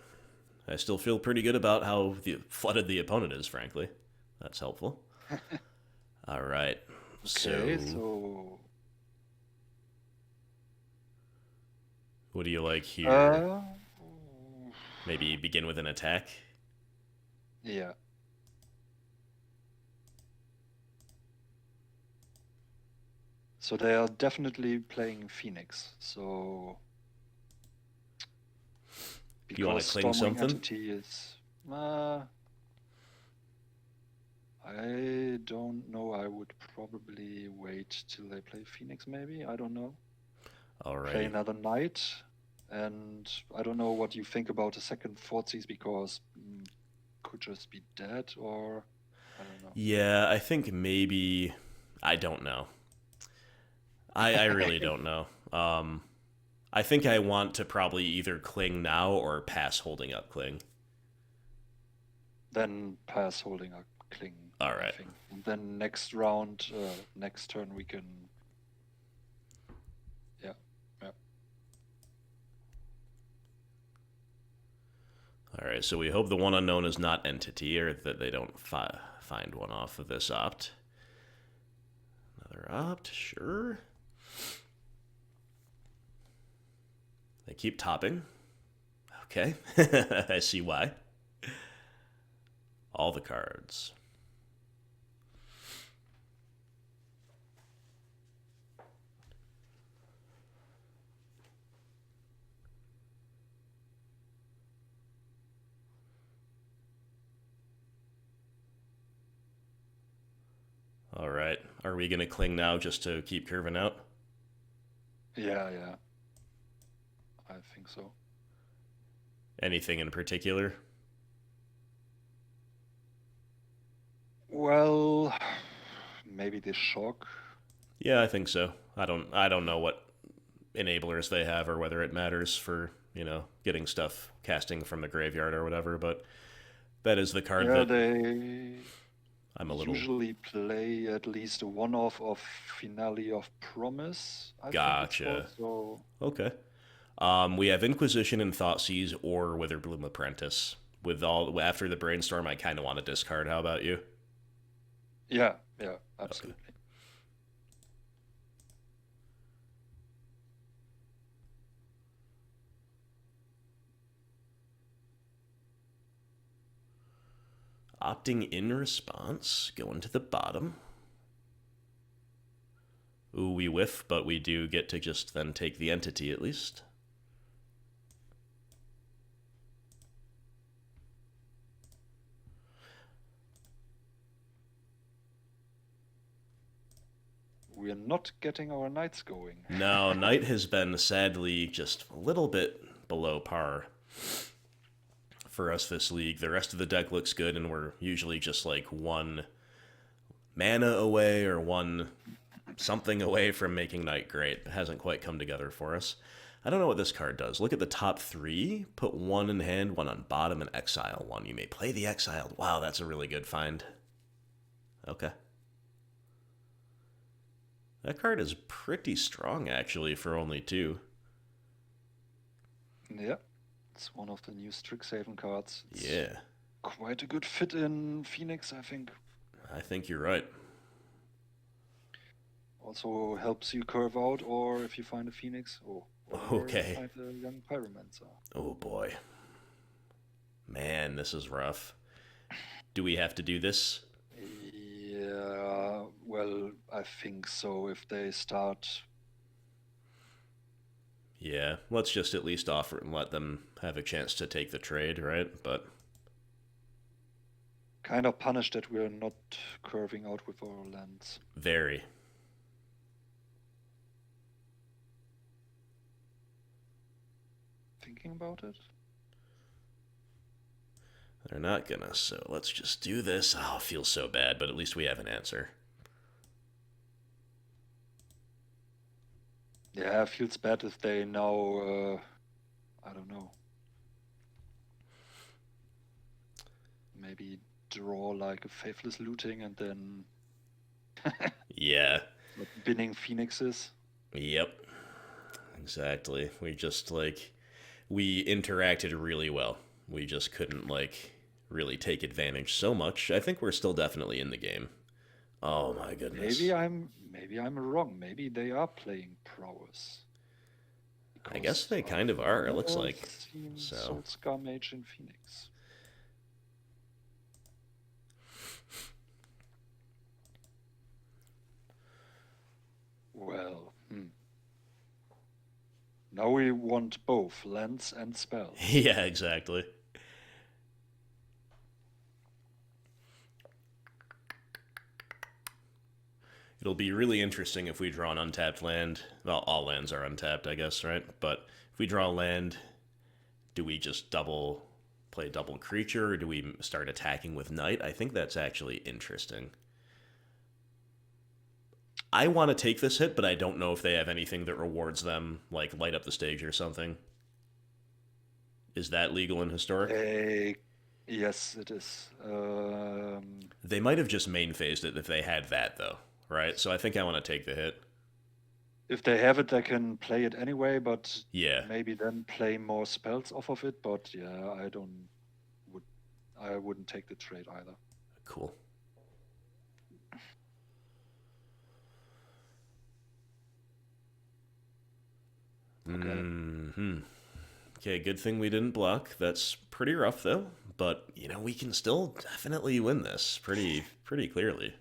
I still feel pretty good about how flooded the opponent is, frankly. That's helpful. All right. Okay, so What do you like here? Uh, Maybe begin with an attack? yeah. So they are definitely playing Phoenix. So You want to because cling Stormwing something? Entity is, I don't know. I would probably wait till they play Phoenix. Maybe I don't know. Play Alrighty. another Knight, and I don't know what you think about a second Thoughtseize because could just be dead or I don't know. Yeah, I think maybe. I don't know. I really don't know. I think I want to probably either cling now or pass holding up cling. Then pass holding a cling. All I right. think. And then next round, next turn we can. Yeah, yeah. All right, so we hope the one unknown is not entity, or that they don't find one off of this opt. Another opt, sure. They keep topping. Okay, I see why. All the cards. All right, are we going to cling now just to keep curving out? Yeah, yeah. I think so. Anything in particular? Well, maybe the shock. Yeah, I think so. I don't know what enablers they have or whether it matters for, getting stuff casting from the graveyard or whatever, but that is the card Yeah, that they I'm a little usually play at least a one-off of Finale of Promise, I think it's called. gotcha. So Okay. We have Inquisition and Thoughtseize or Witherbloom Apprentice. With all after the brainstorm, I kind of want to discard. How about you? yeah, yeah, Okay. absolutely. Opting in response, going to the bottom. Ooh, we whiff, but we do get to just then take the entity at least. We're not getting our knights going. No, Knight has been sadly just a little bit below par for us this league. The rest of the deck looks good, and we're usually just like one mana away or one something away from making Knight great. It hasn't quite come together for us. I don't know what this card does. Look at the top three. Put one in hand, one on bottom, and exile one. You may play the exiled. Wow, that's a really good find. Okay. That card is pretty strong, actually, for only two. Yeah, it's one of the new Strixhaven cards. It's Yeah, quite a good fit in Phoenix, I think. I think you're right. Also helps you curve out, or if you find a Phoenix, or Okay. find a young Pyromancer. Oh boy. Man, this is rough. Do we have to do this? Yeah, well, I think so. If they start, Yeah, let's just at least offer and let them have a chance to take the trade, right? But kind of punished that we're not curving out with our lands. very. Thinking about it? They're not gonna, so let's just do this. Oh, it feels so bad, but at least we have an answer. Yeah, it feels bad if they now, I don't know, maybe draw like a Faithless Looting and then Yeah. binning Phoenixes. Yep. Exactly. We interacted really well. We just couldn't, really take advantage so much. I think we're still definitely in the game. Oh my goodness. Maybe I'm wrong. Maybe they are playing Prowess. I guess because they kind of are, it looks I've like. seen So. Soul Scar Mage in Phoenix. Well, now we want both lands and spells. Yeah, exactly. It'll be really interesting if we draw an untapped land. Well, all lands are untapped, I guess, right? But if we draw a land, do we just play double creature, or do we start attacking with Knight? I think that's actually interesting. I want to take this hit, but I don't know if they have anything that rewards them, like light up the stage or something. Is that legal in Historic? Yes, it is. They might have just main phased it if they had that, though, right? So I think I want to take the hit. If they have it, they can play it anyway, but Yeah. maybe then play more spells off of it. But yeah, I wouldn't take the trade either. Cool. Okay. Okay, good thing we didn't block. That's pretty rough, though. But, we can still definitely win this pretty clearly.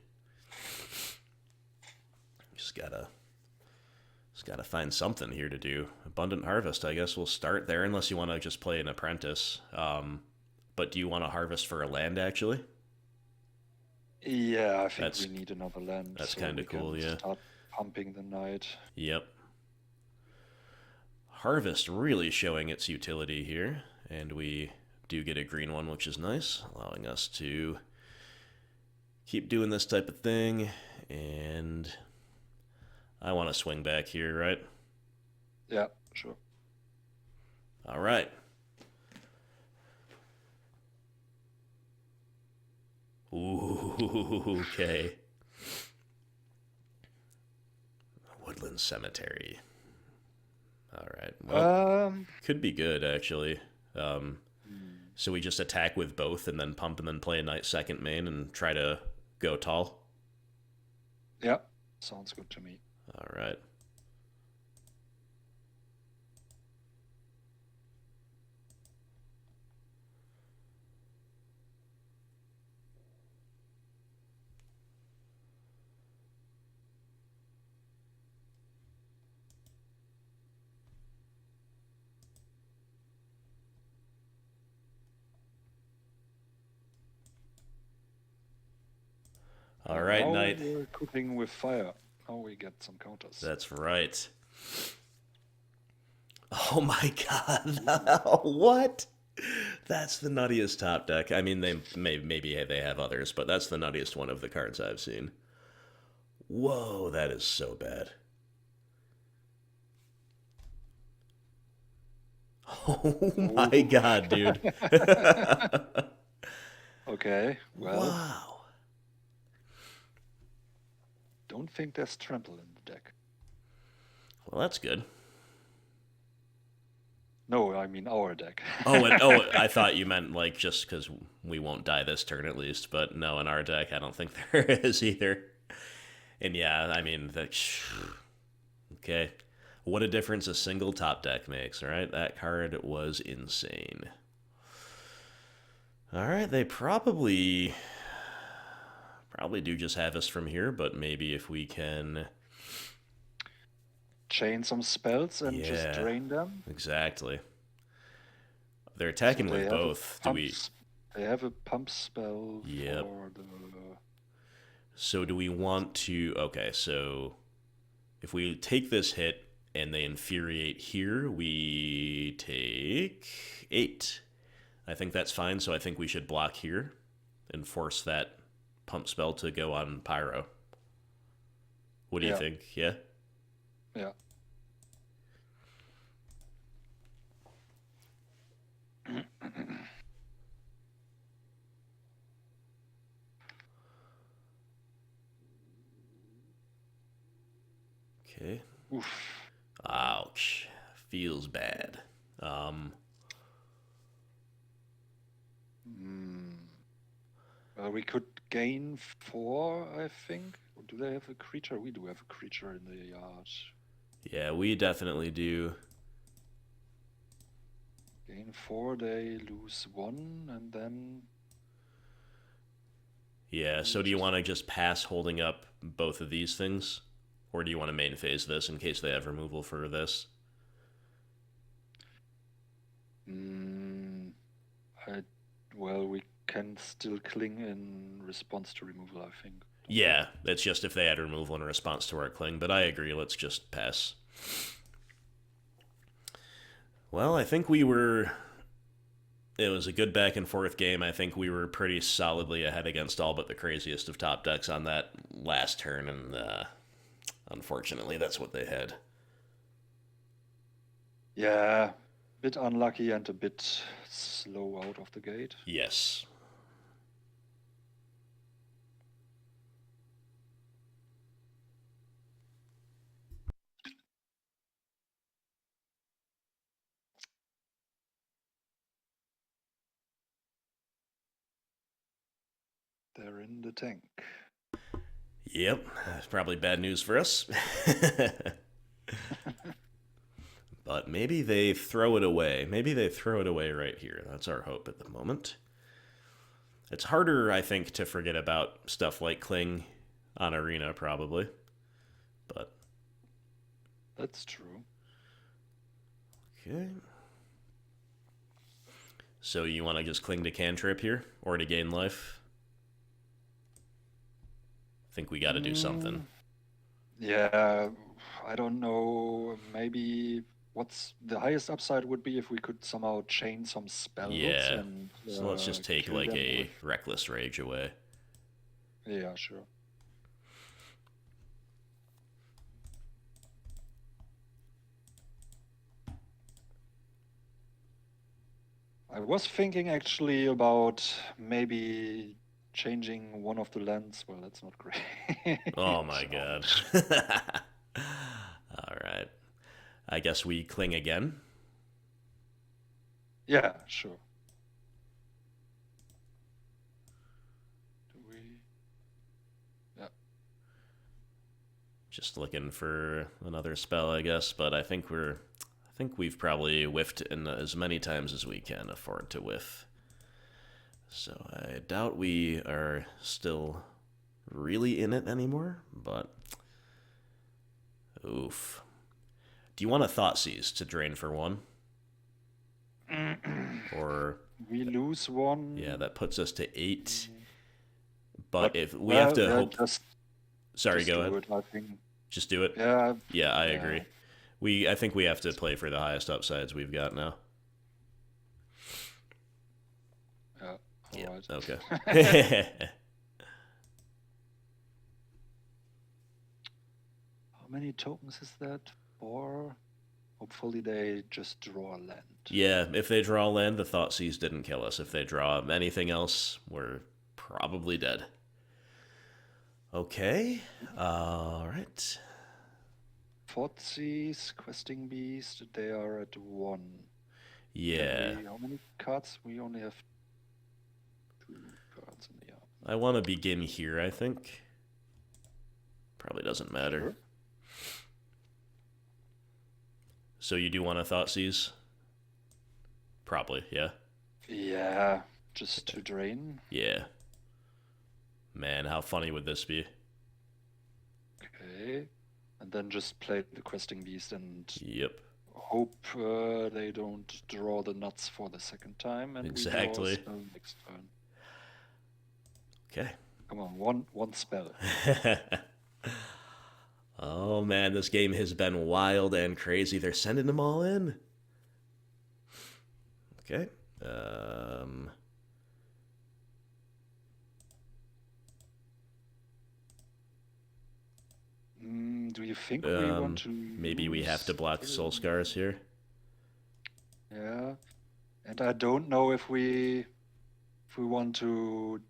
Just gotta find something here to do. Abundant Harvest, I guess we'll start there, unless you want to just play an Apprentice. But do you want to harvest for a land, actually? Yeah, I think we need another land. That's kind of cool, yeah. Start pumping the Knight. Yep. Harvest really showing its utility here, and we do get a green one, which is nice, allowing us to keep doing this type of thing, and I want to swing back here, right? Yeah, sure. All right. Ooh, okay. Woodland Cemetery. All right. Well, could be good, actually. So we just attack with both and then pump and then play a Knight second main and try to go tall? Yeah, sounds good to me. All right. All right, now Knight. We're cooking with fire. Now we get some counters. That's right. Oh my god. What? That's the nuttiest top deck. I mean, maybe they have others, but that's the nuttiest one of the cards I've seen. Whoa, that is so bad. Oh my god, dude. Okay, well. Wow. Don't think there's trample in the deck. Well, that's good. No, I mean our deck. I thought you meant like just because we won't die this turn at least, but no, in our deck I don't think there is either. And yeah, I mean, okay. What a difference a single top deck makes, right? That card was insane. All right, they probably do just have us from here, but maybe if we can chain some spells and just drain them. Exactly. They're attacking with both. They have a pump spell Yep. for the... So do we want to... Okay, so if we take this hit and they infuriate here, we take 8. I think that's fine, so I think we should block here and force that pump spell to go on Pyro. What do you think? Yeah? Yeah. Okay. Oof. Ouch. Feels bad. Well, we could gain 4, I think. Or do they have a creature? We do have a creature in the yard. Yeah, we definitely do. Gain 4, they lose 1, and then... Yeah, so do you want to just pass holding up both of these things? Or do you want to main phase this in case they have removal for this? Well, we can still cling in response to removal, I think. Yeah, it's just if they had removal in response to our cling, but I agree, let's just pass. Well, I think we were... It was a good back and forth game. I think we were pretty solidly ahead against all but the craziest of top decks on that last turn, and unfortunately, that's what they had. Yeah, a bit unlucky and a bit slow out of the gate. Yes. They're in the tank. Yep, that's probably bad news for us. But maybe they throw it away. Maybe they throw it away right here. That's our hope at the moment. It's harder, I think, to forget about stuff like Cling on Arena, probably. But that's true. Okay. So you want to just cling to Cantrip here? Or to gain life? I think we got to do something. Yeah, I don't know. Maybe what's the highest upside would be if we could somehow chain some spells. Yeah. And, so let's just take like a Reckless Rage away. Yeah, sure. I was thinking actually about maybe changing one of the lands. Well, that's not great. Oh my god. Alright. I guess we cling again? Yeah, sure. Do we... Yeah. Just looking for another spell, I guess, but I think we've probably whiffed in as many times as we can afford to whiff. So I doubt we are still really in it anymore, but oof. Do you want a Thoughtseize to drain for 1? Or we lose 1. Yeah, that puts us to 8. But if we have to hope... Sorry, go ahead. I think. Just do it? Yeah, I agree. I think we have to play for the highest upsides we've got now. Yeah, all right. Okay. How many tokens is that? 4? Hopefully they just draw a land. Yeah, if they draw land, the Thoughtseize didn't kill us. If they draw anything else, we're probably dead. Okay. Alright. Thoughtseize, Questing Beast, they are at 1. Yeah. How many cards? We only have 2 cards in the arm. I want to begin here, I think. Probably doesn't matter. Sure. So you do want a Thoughtseize? Probably, yeah. Yeah, just to drain. Yeah. Man, how funny would this be? Okay. And then just play the Questing Beast and Yep. hope they don't draw the nuts for the second time. And exactly. We draw a spell next turn. Okay. Come on, one spell. Oh man, this game has been wild and crazy. They're sending them all in. Okay. Do you think we want to maybe we have to block Soul Scars here? Yeah. And I don't know if we want to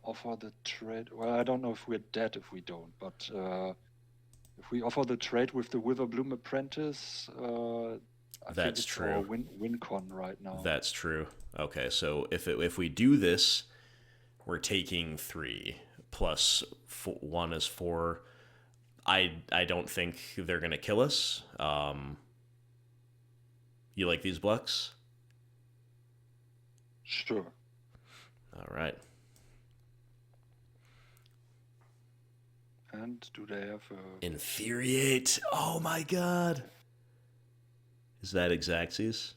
offer the trade. Well, I don't know if we're dead if we don't, but if we offer the trade with the Witherbloom Apprentice, I think it's true. our win con right now. That's true. Okay, so if we do this, we're taking 3 plus 1 is 4. I don't think they're gonna kill us. You like these blocks? Sure. All right. And do they have a... Infuriate. Oh my god. Is that Exactsies?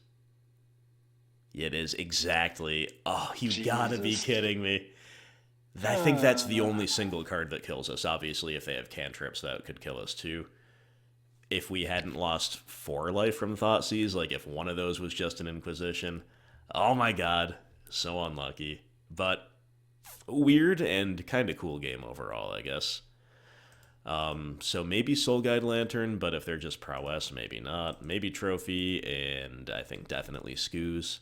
It is exactly. Oh, you gotta be Jesus. kidding me. I think that's the only single card that kills us. Obviously, if they have cantrips, that could kill us too. If we hadn't lost 4 life from Thoughtseize, like if one of those was just an Inquisition, oh my god, so unlucky. But weird and kind of cool game overall, I guess. So maybe Soul Guide Lantern, but if they're just Prowess, maybe not. Maybe Trophy, and I think definitely Scooze.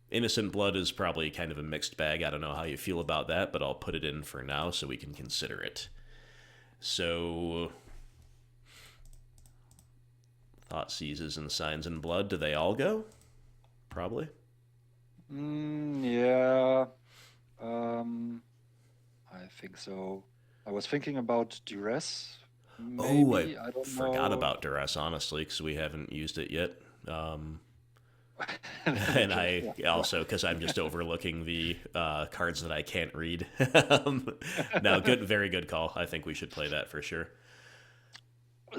Innocent Blood is probably kind of a mixed bag. I don't know how you feel about that, but I'll put it in for now so we can consider it. So, Thoughtseizes and Signs in Blood, do they all go? Probably. Yeah. I think so. I was thinking about Duress. Maybe, I don't forgot know. about Duress, honestly, because we haven't used it yet. And I also, because I'm just overlooking the cards that I can't read. No, very good call. I think we should play that for sure.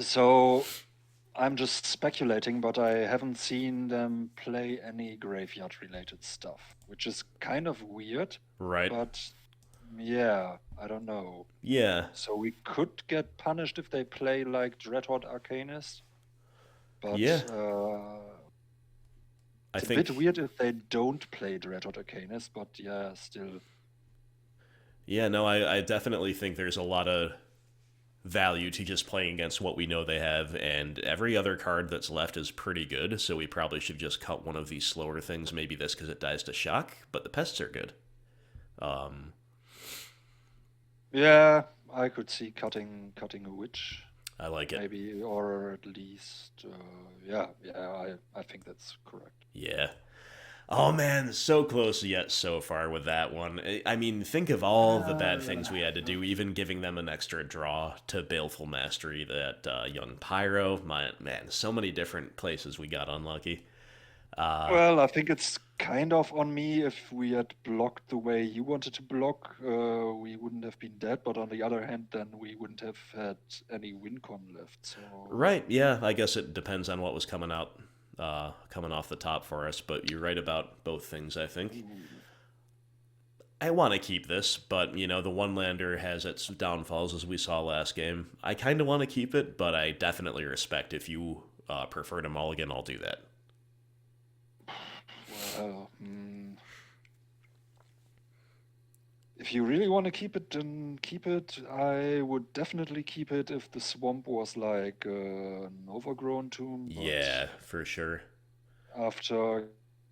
So, I'm just speculating, but I haven't seen them play any graveyard-related stuff, which is kind of weird. Right. But, yeah, I don't know. Yeah. So we could get punished if they play like Dreadhorde Arcanist. But Yeah. it's a bit weird if they don't play Dreadhorde Arcanist, but yeah, still. Yeah, no, I definitely think there's a lot of value to just playing against what we know they have, and every other card that's left is pretty good, so we probably should just cut one of these slower things, maybe this because it dies to shock, but the pests are good. Yeah, I could see cutting a witch. I like it. Maybe, or at least, yeah, I think that's correct. Yeah. Oh man, so close yet so far with that one. I mean, think of all the bad things we had to do, even giving them an extra draw to Baleful Mastery, that Young Pyro. Man, so many different places we got unlucky. Well, I think it's kind of on me. If we had blocked the way you wanted to block, we wouldn't have been dead. But on the other hand, then we wouldn't have had any win con left. So Right, yeah, I guess it depends on what was coming off the top for us, but you're right about both things, I think. I want to keep this, but, the one-lander has its downfalls, as we saw last game. I kind of want to keep it, but I definitely respect if you prefer to mulligan, I'll do that. Well, if you really want to keep it, then keep it. I would definitely keep it if the swamp was like an Overgrown Tomb. Yeah, for sure. After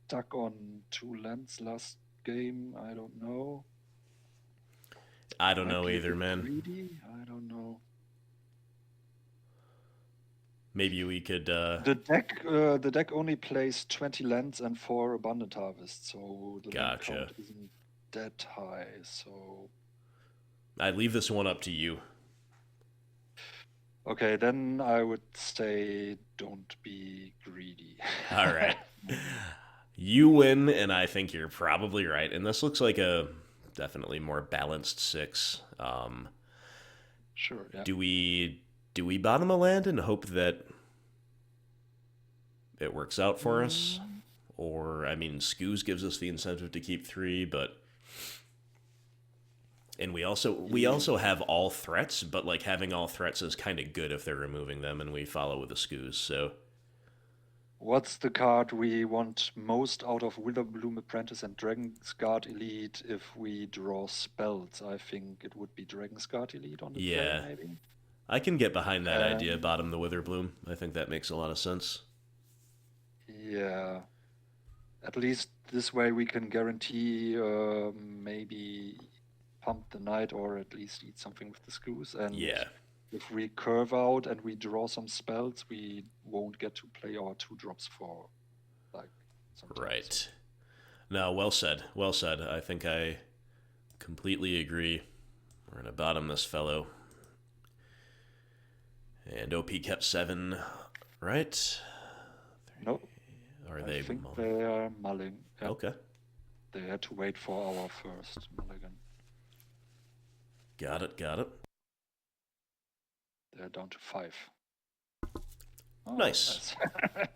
stuck on 2 lands last game, I don't know. I don't know either, man. Greedy? I don't know. Maybe we could. The deck only plays 20 lands and 4 Abundant Harvest, so the land count isn't that high. So I'd leave this one up to you. Okay, then I would say don't be greedy. All right. You win, and I think you're probably right. And this looks like a definitely more balanced 6. Sure, yeah. Do we bottom a land and hope that it works out for us? Or, I mean, Scooze gives us the incentive to keep 3, but... And we also have all threats, but, like, having all threats is kind of good if they're removing them, and we follow with a Scooze, so... What's the card we want most out of Witherbloom Apprentice and Dragonsguard Elite if we draw spells? I think it would be Dragonsguard Elite on the play, maybe? I can get behind that idea, bottom the Witherbloom. I think that makes a lot of sense. Yeah. At least this way we can guarantee maybe pump the knight or at least eat something with the Scooze. And if we curve out and we draw some spells, we won't get to play our 2 drops for some time. Right. No, well said. Well said. I think I completely agree. We're going to bottom this fellow. And OP kept 7, right? Nope. Are I they think mulling? they are mulling. Yeah. Okay. They had to wait for our first mulligan. Got it, got it. They're down to 5. Oh, Nice.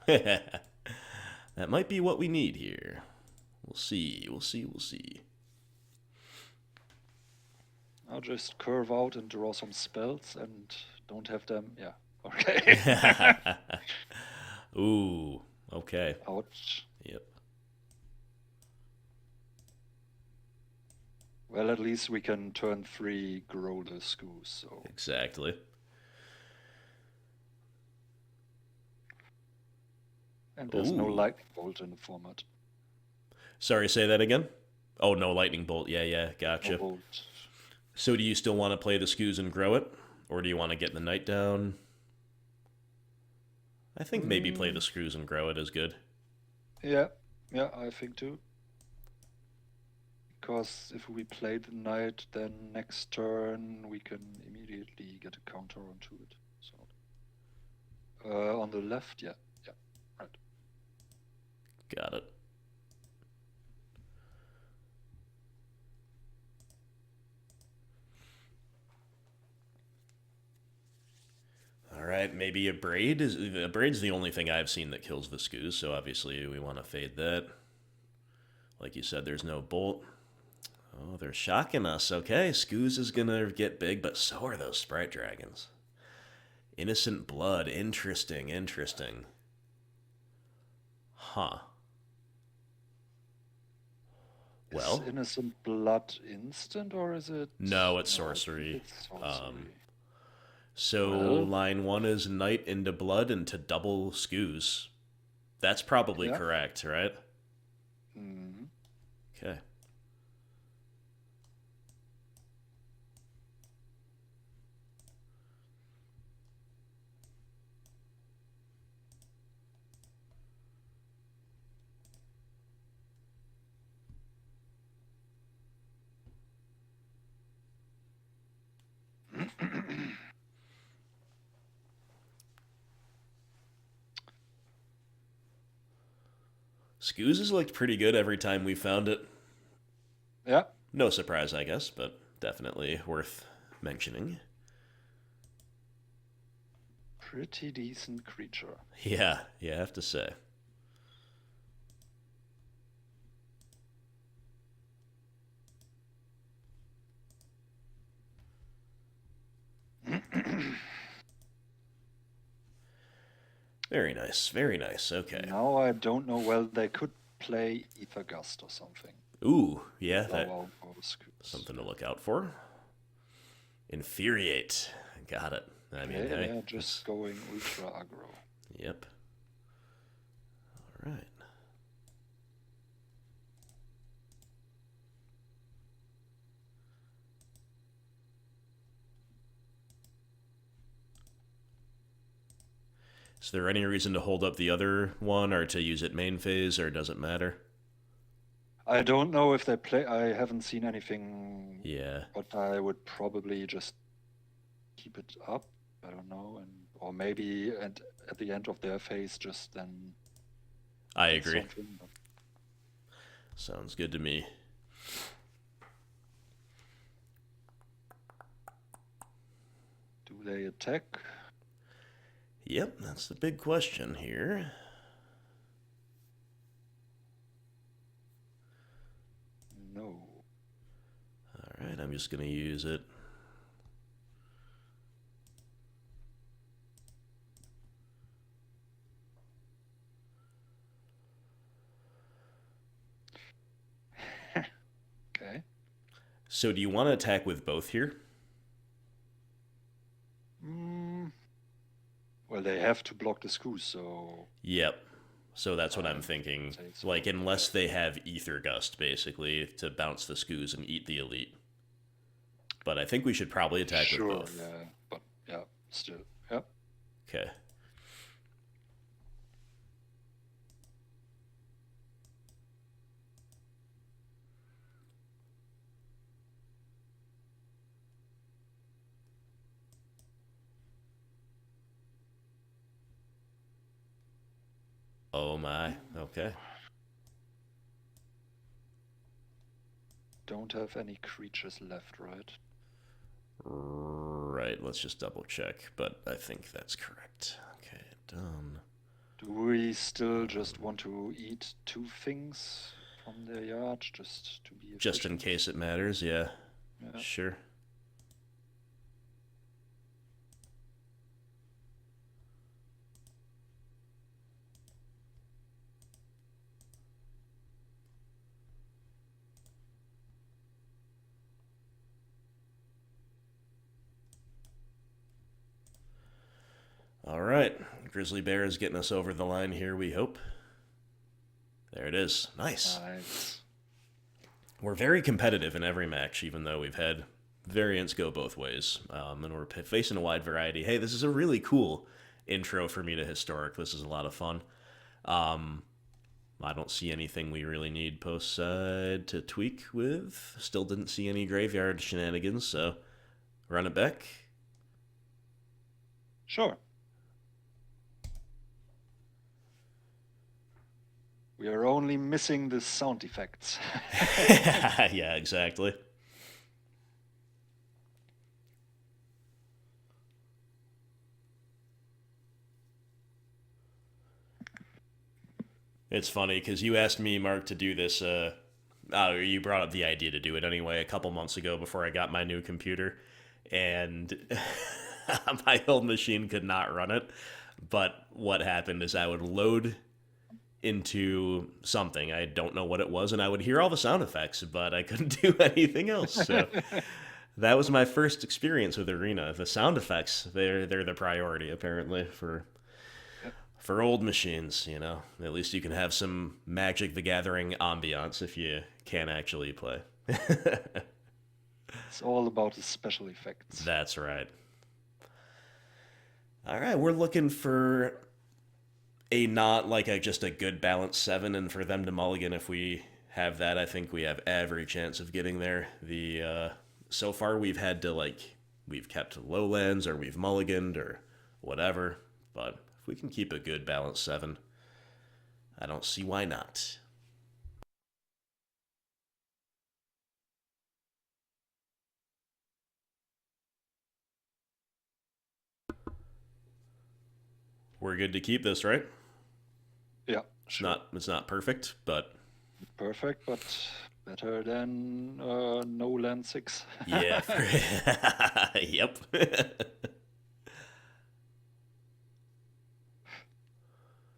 That might be what we need here. We'll see, we'll see, we'll see. I'll just curve out and draw some spells and don't have them. Yeah. Okay. Ooh, okay. Ouch. Yep. Well, at least we can turn 3 Gruul Aggro, so. Exactly. And there's no Ooh. lightning bolt in the format. Sorry, say that again? Oh, no lightning bolt. Yeah, gotcha. No bolt. So do you still want to play the Skoos and grow it? Or do you want to get the Knight down? I think maybe play the Skoos and grow it is good. Yeah, I think too. Because if we play the Knight, then next turn we can immediately get a counter onto it. So on the left, yeah, right. Got it. All right, maybe a braid. A braid's the only thing I've seen that kills the Skoos, so obviously we want to fade that. Like you said, there's no bolt. Oh, they're shocking us. Okay, Skoos is gonna get big, but so are those Sprite Dragons. Innocent Blood. Interesting, interesting. Huh. Well, Is Innocent Blood instant or is it? no, it's No, I think sorcery. it's sorcery. So Well. line 1 is Knight into Blood into double Skoos. That's probably Yeah. correct, right? Mhm. Okay. Skoos has looked pretty good every time we found it. Yeah. No surprise, I guess, but definitely worth mentioning. Pretty decent creature. Yeah, you have to say. Very nice, very nice. Okay. Now I don't know. Well, they could play Ethergust or something. Ooh, yeah, Allow that out all the Skoos. something to look out for. Infuriate. Got it. I mean, Okay, hey. they're just going ultra aggro. Yep. All right. Is there any reason to hold up the other one or to use it main phase, or does it matter? I don't know if they play. I haven't seen anything. Yeah. But I would probably just keep it up. I don't know, or maybe at the end of their phase, just then. I agree. Something. Sounds good to me. Do they attack? Yep, that's the big question here. No. All right, I'm just going to use it. Okay. So do you want to attack with both here? Well, they have to block the Skoos, so. Yep. So that's what I'm thinking. So. Like, unless they have Ether Gust, basically, to bounce the Skoos and eat the Elite. But I think we should probably attack with both. Sure, yeah. But, yeah, still. Yeah. Okay. Oh my, okay. Don't have any creatures left, right? Right, let's just double check, but I think that's correct. Okay, done. Do we still just want to eat 2 things from their yard just to be efficient? Just in case it matters, yeah. Yeah. Sure. All right, Grizzly Bear is getting us over the line here, we hope. There it is. Nice. Nice. We're very competitive in every match, even though we've had variants go both ways. And we're facing a wide variety. Hey, this is a really cool intro for me to Historic. This is a lot of fun. I don't see anything we really need post side to tweak with. Still didn't see any graveyard shenanigans, so run it back. Sure. We are only missing the sound effects. Yeah, exactly. It's funny because you asked me, Mark, to do this. You brought up the idea to do it anyway a couple months ago before I got my new computer, and my old machine could not run it. But what happened is I would load into something, I don't know what it was, and I would hear all the sound effects, but I couldn't do anything else. So that was my first experience with Arena. The sound effects, they're the priority apparently for old machines, you know. At least you can have some Magic the Gathering ambiance if you can't actually play. It's all about the special effects. That's right. All right, we're looking for a not like just a good balanced 7, and for them to mulligan. If we have that, I think we have every chance of getting there. So far we've had to we've kept lowlands or we've mulliganed or whatever, but if we can keep a good balanced 7, I don't see why not. We're good to keep this, right? Yeah, sure. It's not perfect, but Perfect, but better than no land 6. yeah. Yep.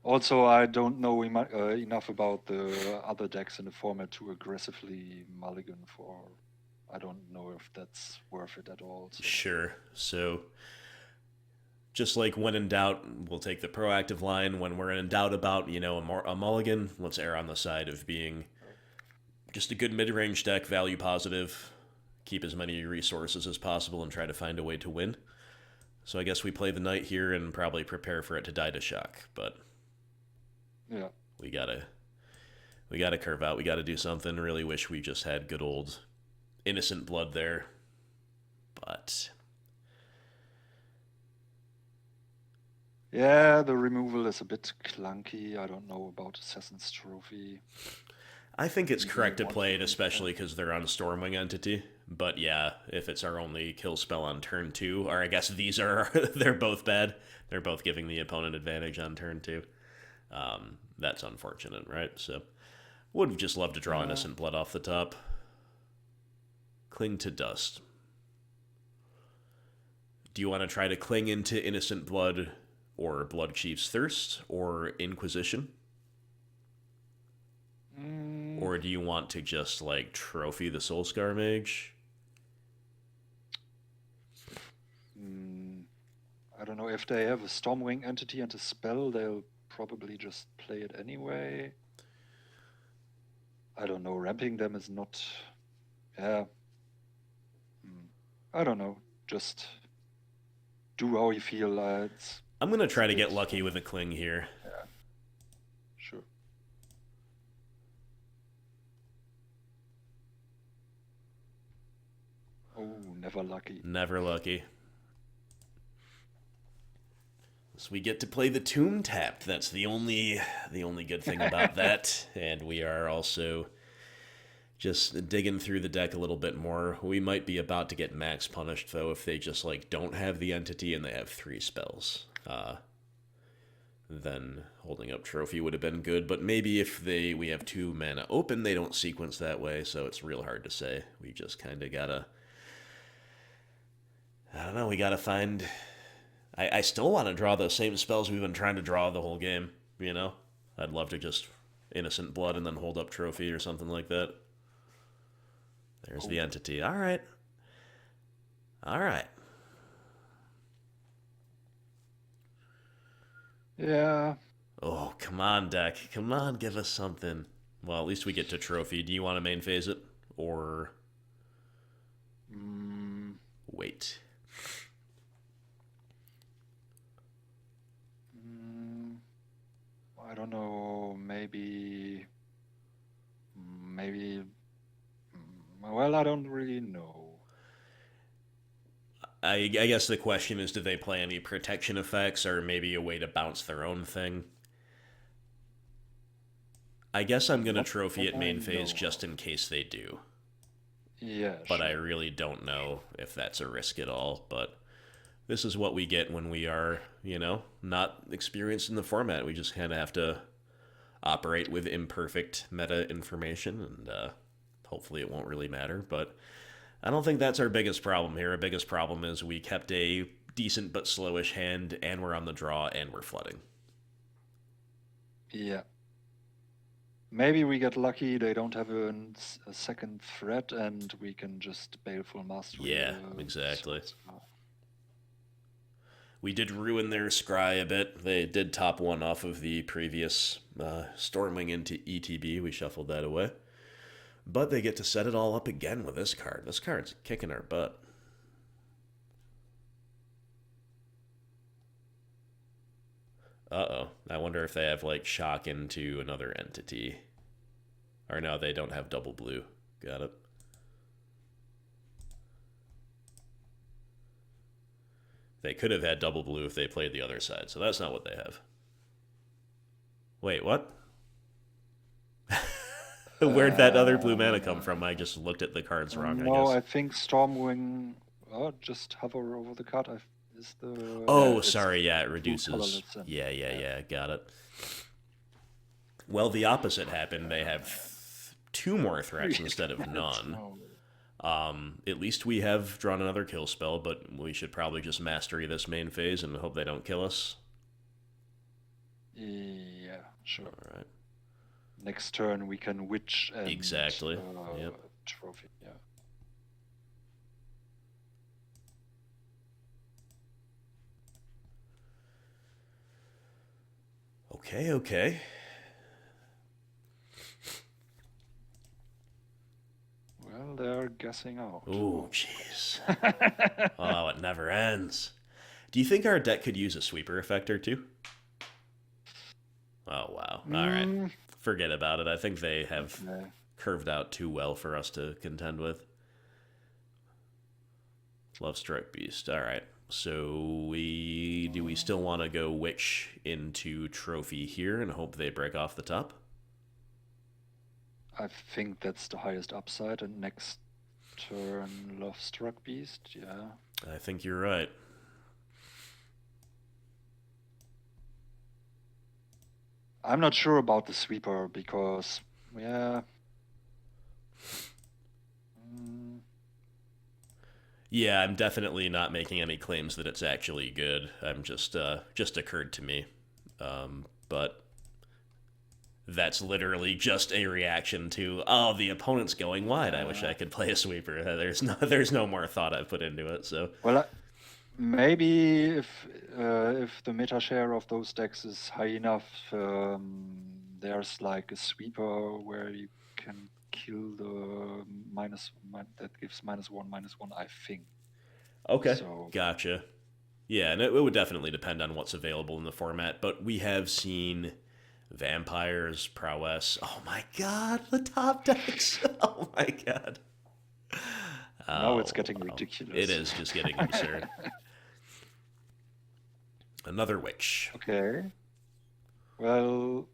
Also, I don't know enough about the other decks in the format to aggressively mulligan for. I don't know if that's worth it at all. So. Sure. So, just like when in doubt, we'll take the proactive line. When we're in doubt about, a mulligan, let's err on the side of being just a good mid-range deck, value positive, keep as many resources as possible, and try to find a way to win. So I guess we play the knight here and probably prepare for it to die to shock, but yeah, we gotta curve out. We gotta do something. Really wish we just had good old innocent blood there, but yeah, the removal is a bit clunky. I don't know about Assassin's Trophy. I think it's correct to play it, especially because they're on a Stormwing entity. But yeah, if it's our only kill spell on turn 2, or I guess these are, they're both bad. They're both giving the opponent advantage on turn 2. That's unfortunate, right? So, would have just loved to draw Innocent Blood off the top. Cling to Dust. Do you want to try to cling into Innocent Blood or Bloodchief's Thirst or Inquisition? Or do you want to just, trophy the Soulscar Mage? I don't know. If they have a Stormwing entity and a spell, they'll probably just play it anyway. I don't know. Ramping them is not... Yeah. I don't know. Just do how you feel. I'm going to try to get lucky with a Cling here. Yeah. Sure. Oh, never lucky. Never lucky. So we get to play the Tomb tapped. That's the only good thing about that. And we are also just digging through the deck a little bit more. We might be about to get max punished, though, if they just, like, don't have the entity and they have 3 spells. Then holding up Trophy would have been good, but maybe if we have 2 mana open, they don't sequence that way, so it's real hard to say. We just kind of gotta... I don't know, we gotta find... I still want to draw those same spells we've been trying to draw the whole game, you know? I'd love to just Innocent Blood and then hold up Trophy or something like that. There's the entity. All right. Yeah. Oh, come on, deck. Come on, give us something. Well, at least we get to Trophy. Do you want to main phase it? Or... wait. I don't know, maybe, well, I don't really know. I guess the question is, do they play any protection effects or maybe a way to bounce their own thing? I guess I'm going to Trophy at main phase just in case they do. Yeah, but sure. I really don't know if that's a risk at all, but... this is what we get when we are, you know, not experienced in the format. We just kind of have to operate with imperfect meta information, and hopefully it won't really matter. But I don't think that's our biggest problem here. Our biggest problem is we kept a decent but slowish hand, and we're on the draw, and we're flooding. Yeah. Maybe we get lucky, they don't have a second threat, and we can just Baleful Mastery. Yeah, exactly. We did ruin their scry a bit. They did top 1 off of the previous Stormwing into ETB. We shuffled that away. But they get to set it all up again with this card. This card's kicking our butt. Uh-oh. I wonder if they have, like, shock into another entity. Or no, they don't have double blue. Got it. They could have had double blue if they played the other side, so that's not what they have. Wait, what? Where'd that other blue mana come from? I just looked at the cards wrong, I guess. No, I think Stormwing... oh, just hover over the card. Is the... oh, sorry, yeah, it reduces. Yeah, got it. Well, the opposite happened. They have 2 more threats instead of none. At least we have drawn another kill spell, but we should probably just mastery this main phase and hope they don't kill us. Yeah, sure. All right. Next turn we can Witch and... exactly. Yep. Trophy, yeah. Okay. Well, they're guessing out. Oh, jeez. Oh, it never ends. Do you think our deck could use a sweeper effect or 2? Oh, wow. All right. Forget about it. I think they have curved out too well for us to contend with. Lovestruck Beast. All right. So do we still want to go Witch into Trophy here and hope they break off the top? I think that's the highest upside, and next turn Lovestruck Beast, yeah. I think you're right. I'm not sure about the sweeper because, yeah. Yeah, I'm definitely not making any claims that it's actually good. I'm just occurred to me. But that's literally just a reaction to, oh, the opponent's going wide. I wish I could play a sweeper. There's no more thought I've put into it. So well, maybe if the meta share of those decks is high enough, there's like a sweeper where you can kill the that gives -1/-1. I think. Okay, so, gotcha. Yeah, and it would definitely depend on what's available in the format. But we have seen Vampires, Prowess. Oh my god, the top decks. Oh my god. Now it's getting ridiculous. It is just getting absurd. Another witch. Okay. Well,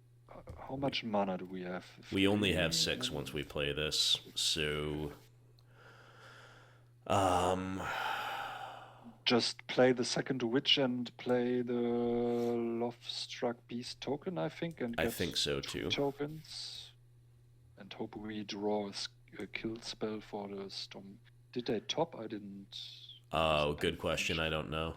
how much mana do we have? We only have 6 once we play this, so... Just play the second witch and play the Lovestruck Beast token, I think, and I get think so, 2 too. tokens. And hope we draw a kill spell for the storm. Did they top? I didn't... Oh, good question. I don't know.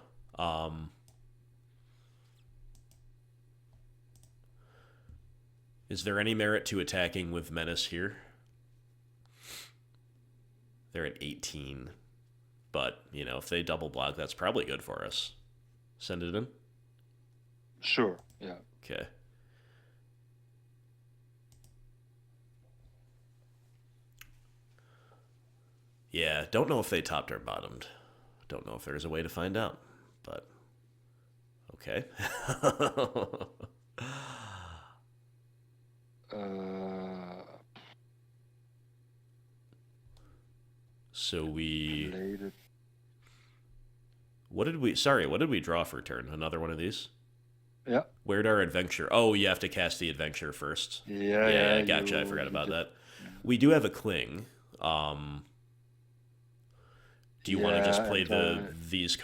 Is there any merit to attacking with Menace here? They're at 18. But, you know, if they double block, that's probably good for us. Send it in? Sure, yeah. Okay. Yeah, don't know if they topped or bottomed. Don't know if there's a way to find out, but okay. So we... Belated. What did we draw for turn? Another one of these? Yeah. Where'd our adventure... Oh, you have to cast the adventure first. Yeah, gotcha. I forgot about that. We do have a cling. Do you want to just play these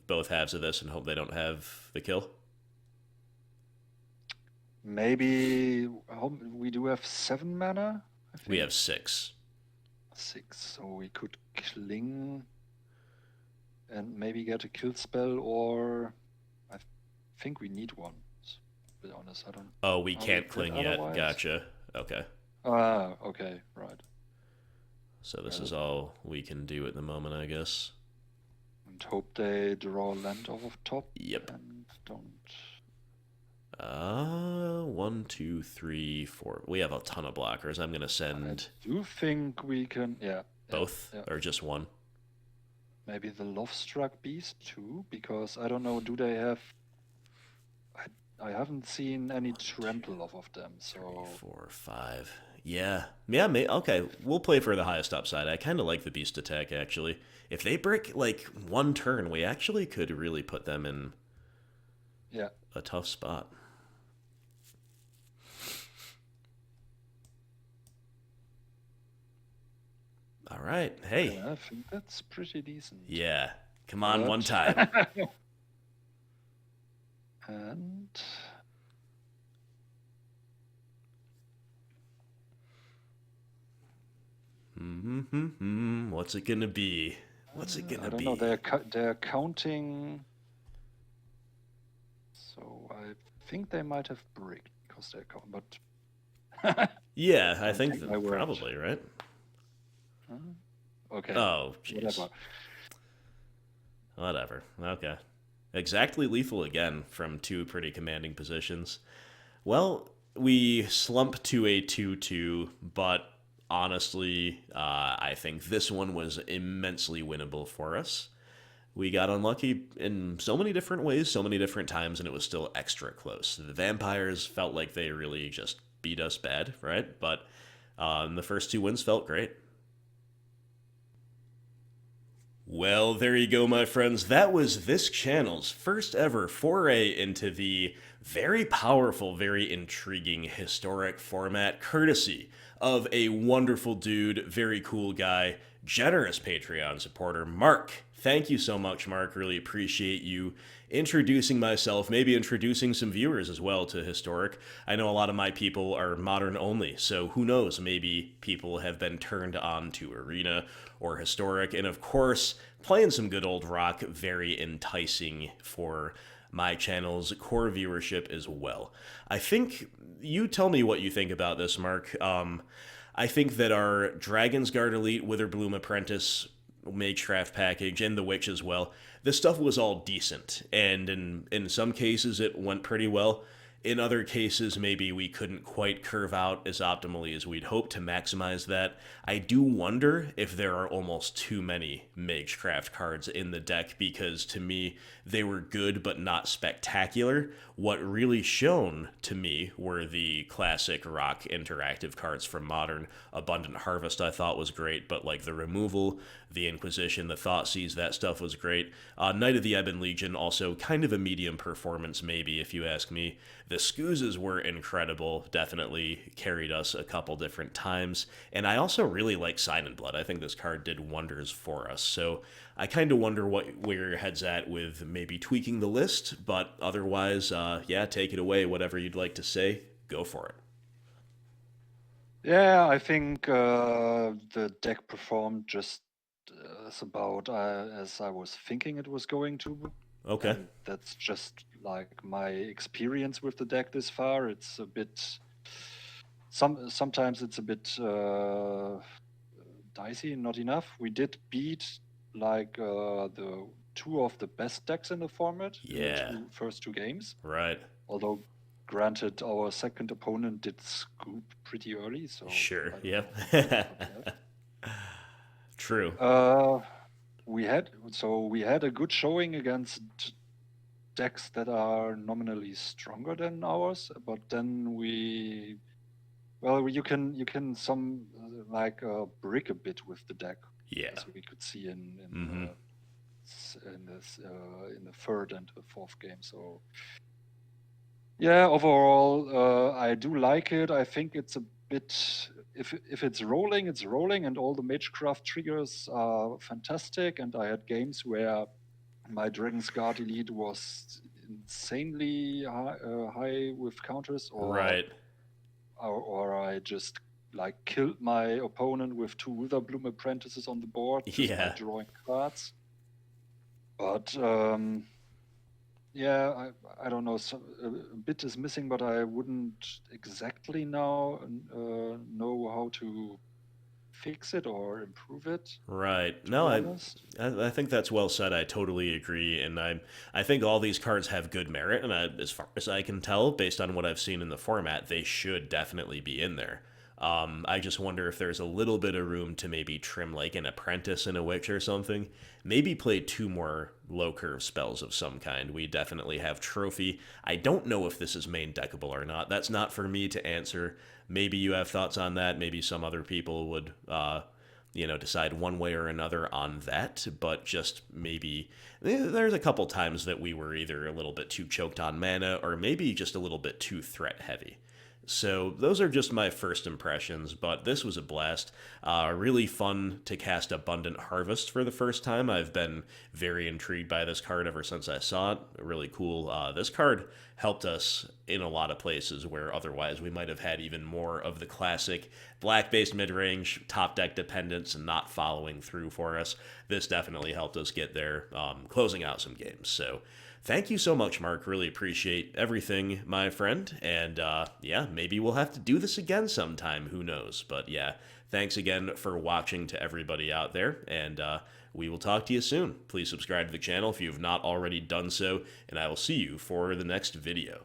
both halves of this and hope they don't have the kill? Maybe we do have 7 mana. I think. We have 6. 6, so we could cling and maybe get a kill spell, or I think we need one. To be honest, I don't. Oh, we can't cling yet. Otherwise. Gotcha. Okay. Okay, right. So this is all we can do at the moment, I guess. And hope they draw land off of top. Yep. And don't. 1, 2, 3, 4. We have a ton of blockers. I'm gonna send. I do think we can. Yeah. Both or just one? Maybe the Lovestruck Beast too, because I don't know. Do they have? I haven't seen any trample off of them. So 3, 4, 5. Yeah. Okay, we'll play for the highest upside. I kind of like the beast attack, actually. If they break, like, one turn, we actually could really put them in a tough spot. All right. Hey. Yeah, I think that's pretty decent. Yeah. Come on, one time. And... What's it gonna be? What's it gonna be? I don't know. They're counting. So I think they might have bricked because they're counting. But yeah, I think probably right. Okay. Oh, jeez. Whatever. Okay. Exactly lethal again from 2 pretty commanding positions. Well, we slump to a 2-2, but honestly, I think this one was immensely winnable for us. We got unlucky in so many different ways, so many different times, and it was still extra close. The vampires felt like they really just beat us bad, right? But the first 2 wins felt great. Well, there you go, my friends. That was this channel's first ever foray into the very powerful, very intriguing historic format, courtesy of a wonderful dude, very cool guy, generous Patreon supporter, Mark. Thank you so much, Mark. Really appreciate you introducing myself, maybe introducing some viewers as well to Historic. I know a lot of my people are Modern only, so who knows, maybe people have been turned on to Arena or Historic, and of course, playing some good old rock, very enticing for my channel's core viewership as well. I think, you tell me what you think about this, Mark. I think that our Dragonsguard Elite, Witherbloom Apprentice, Magecraft package, and the Witch as well, this stuff was all decent, and in some cases it went pretty well. In other cases, maybe we couldn't quite curve out as optimally as we'd hoped to maximize that. I do wonder if there are almost too many Magecraft cards in the deck, because to me, they were good but not spectacular. What really shone to me were the classic rock interactive cards from Modern. Abundant Harvest I thought was great, but like the removal, the Inquisition, the Thoughtseize, that stuff was great. Knight of the Ebon Legion, also kind of a medium performance maybe, if you ask me. The Scoozes were incredible, definitely carried us a couple different times. And I also really like Sign in Blood. I think this card did wonders for us. So I kind of wonder where your head's at with maybe tweaking the list, but otherwise, yeah, take it away. Whatever you'd like to say, go for it. Yeah, I think the deck performed just about as I was thinking it was going to. Okay. And that's just like my experience with the deck this far. It's a bit sometimes it's a bit dicey, not enough. We did beat like the two of the best decks in the format Yeah. in the first two games. Right. Although, granted, our second opponent did scoop pretty early, so Sure. I don't Yep. know about that. True. We had a good showing against decks that are nominally stronger than ours, but then you can brick a bit with the deck, Yeah. as we could see in Mhm. in the third and the fourth game. So yeah, overall, I do like it. I think it's a bit, if it's rolling, it's rolling, and all the Magecraft triggers are fantastic. And I had games where my Dragonsguard Elite was insanely high with counters, Right. or I just like killed my opponent with two Witherbloom Apprentices on the board just by Yeah. drawing cards. But yeah, I don't know. A bit is missing, but I wouldn't exactly now know how to fix it or improve it. Right. To No, be I honest. I think that's well said. I totally agree, and I think all these cards have good merit, and as far as I can tell, based on what I've seen in the format, they should definitely be in there. I just wonder if there's a little bit of room to maybe trim like an Apprentice and a Witch or something. Maybe play two more low curve spells of some kind. We definitely have Trophy. I don't know if this is main deckable or not. That's not for me to answer. Maybe you have thoughts on that. Maybe some other people would decide one way or another on that, but just maybe there's a couple times that we were either a little bit too choked on mana or maybe just a little bit too threat heavy. So those are just my first impressions, but this was a blast. Really fun to cast Abundant Harvest for the first time. I've been very intrigued by this card ever since I saw it. Really cool. This card helped us in a lot of places where otherwise we might have had even more of the classic black-based mid-range, top deck dependence, and not following through for us. This definitely helped us get there, closing out some games. So thank you so much, Mark. Really appreciate everything, my friend. And yeah, maybe we'll have to do this again sometime. Who knows? But yeah, thanks again for watching to everybody out there. And we will talk to you soon. Please subscribe to the channel if you have not already done so. And I will see you for the next video.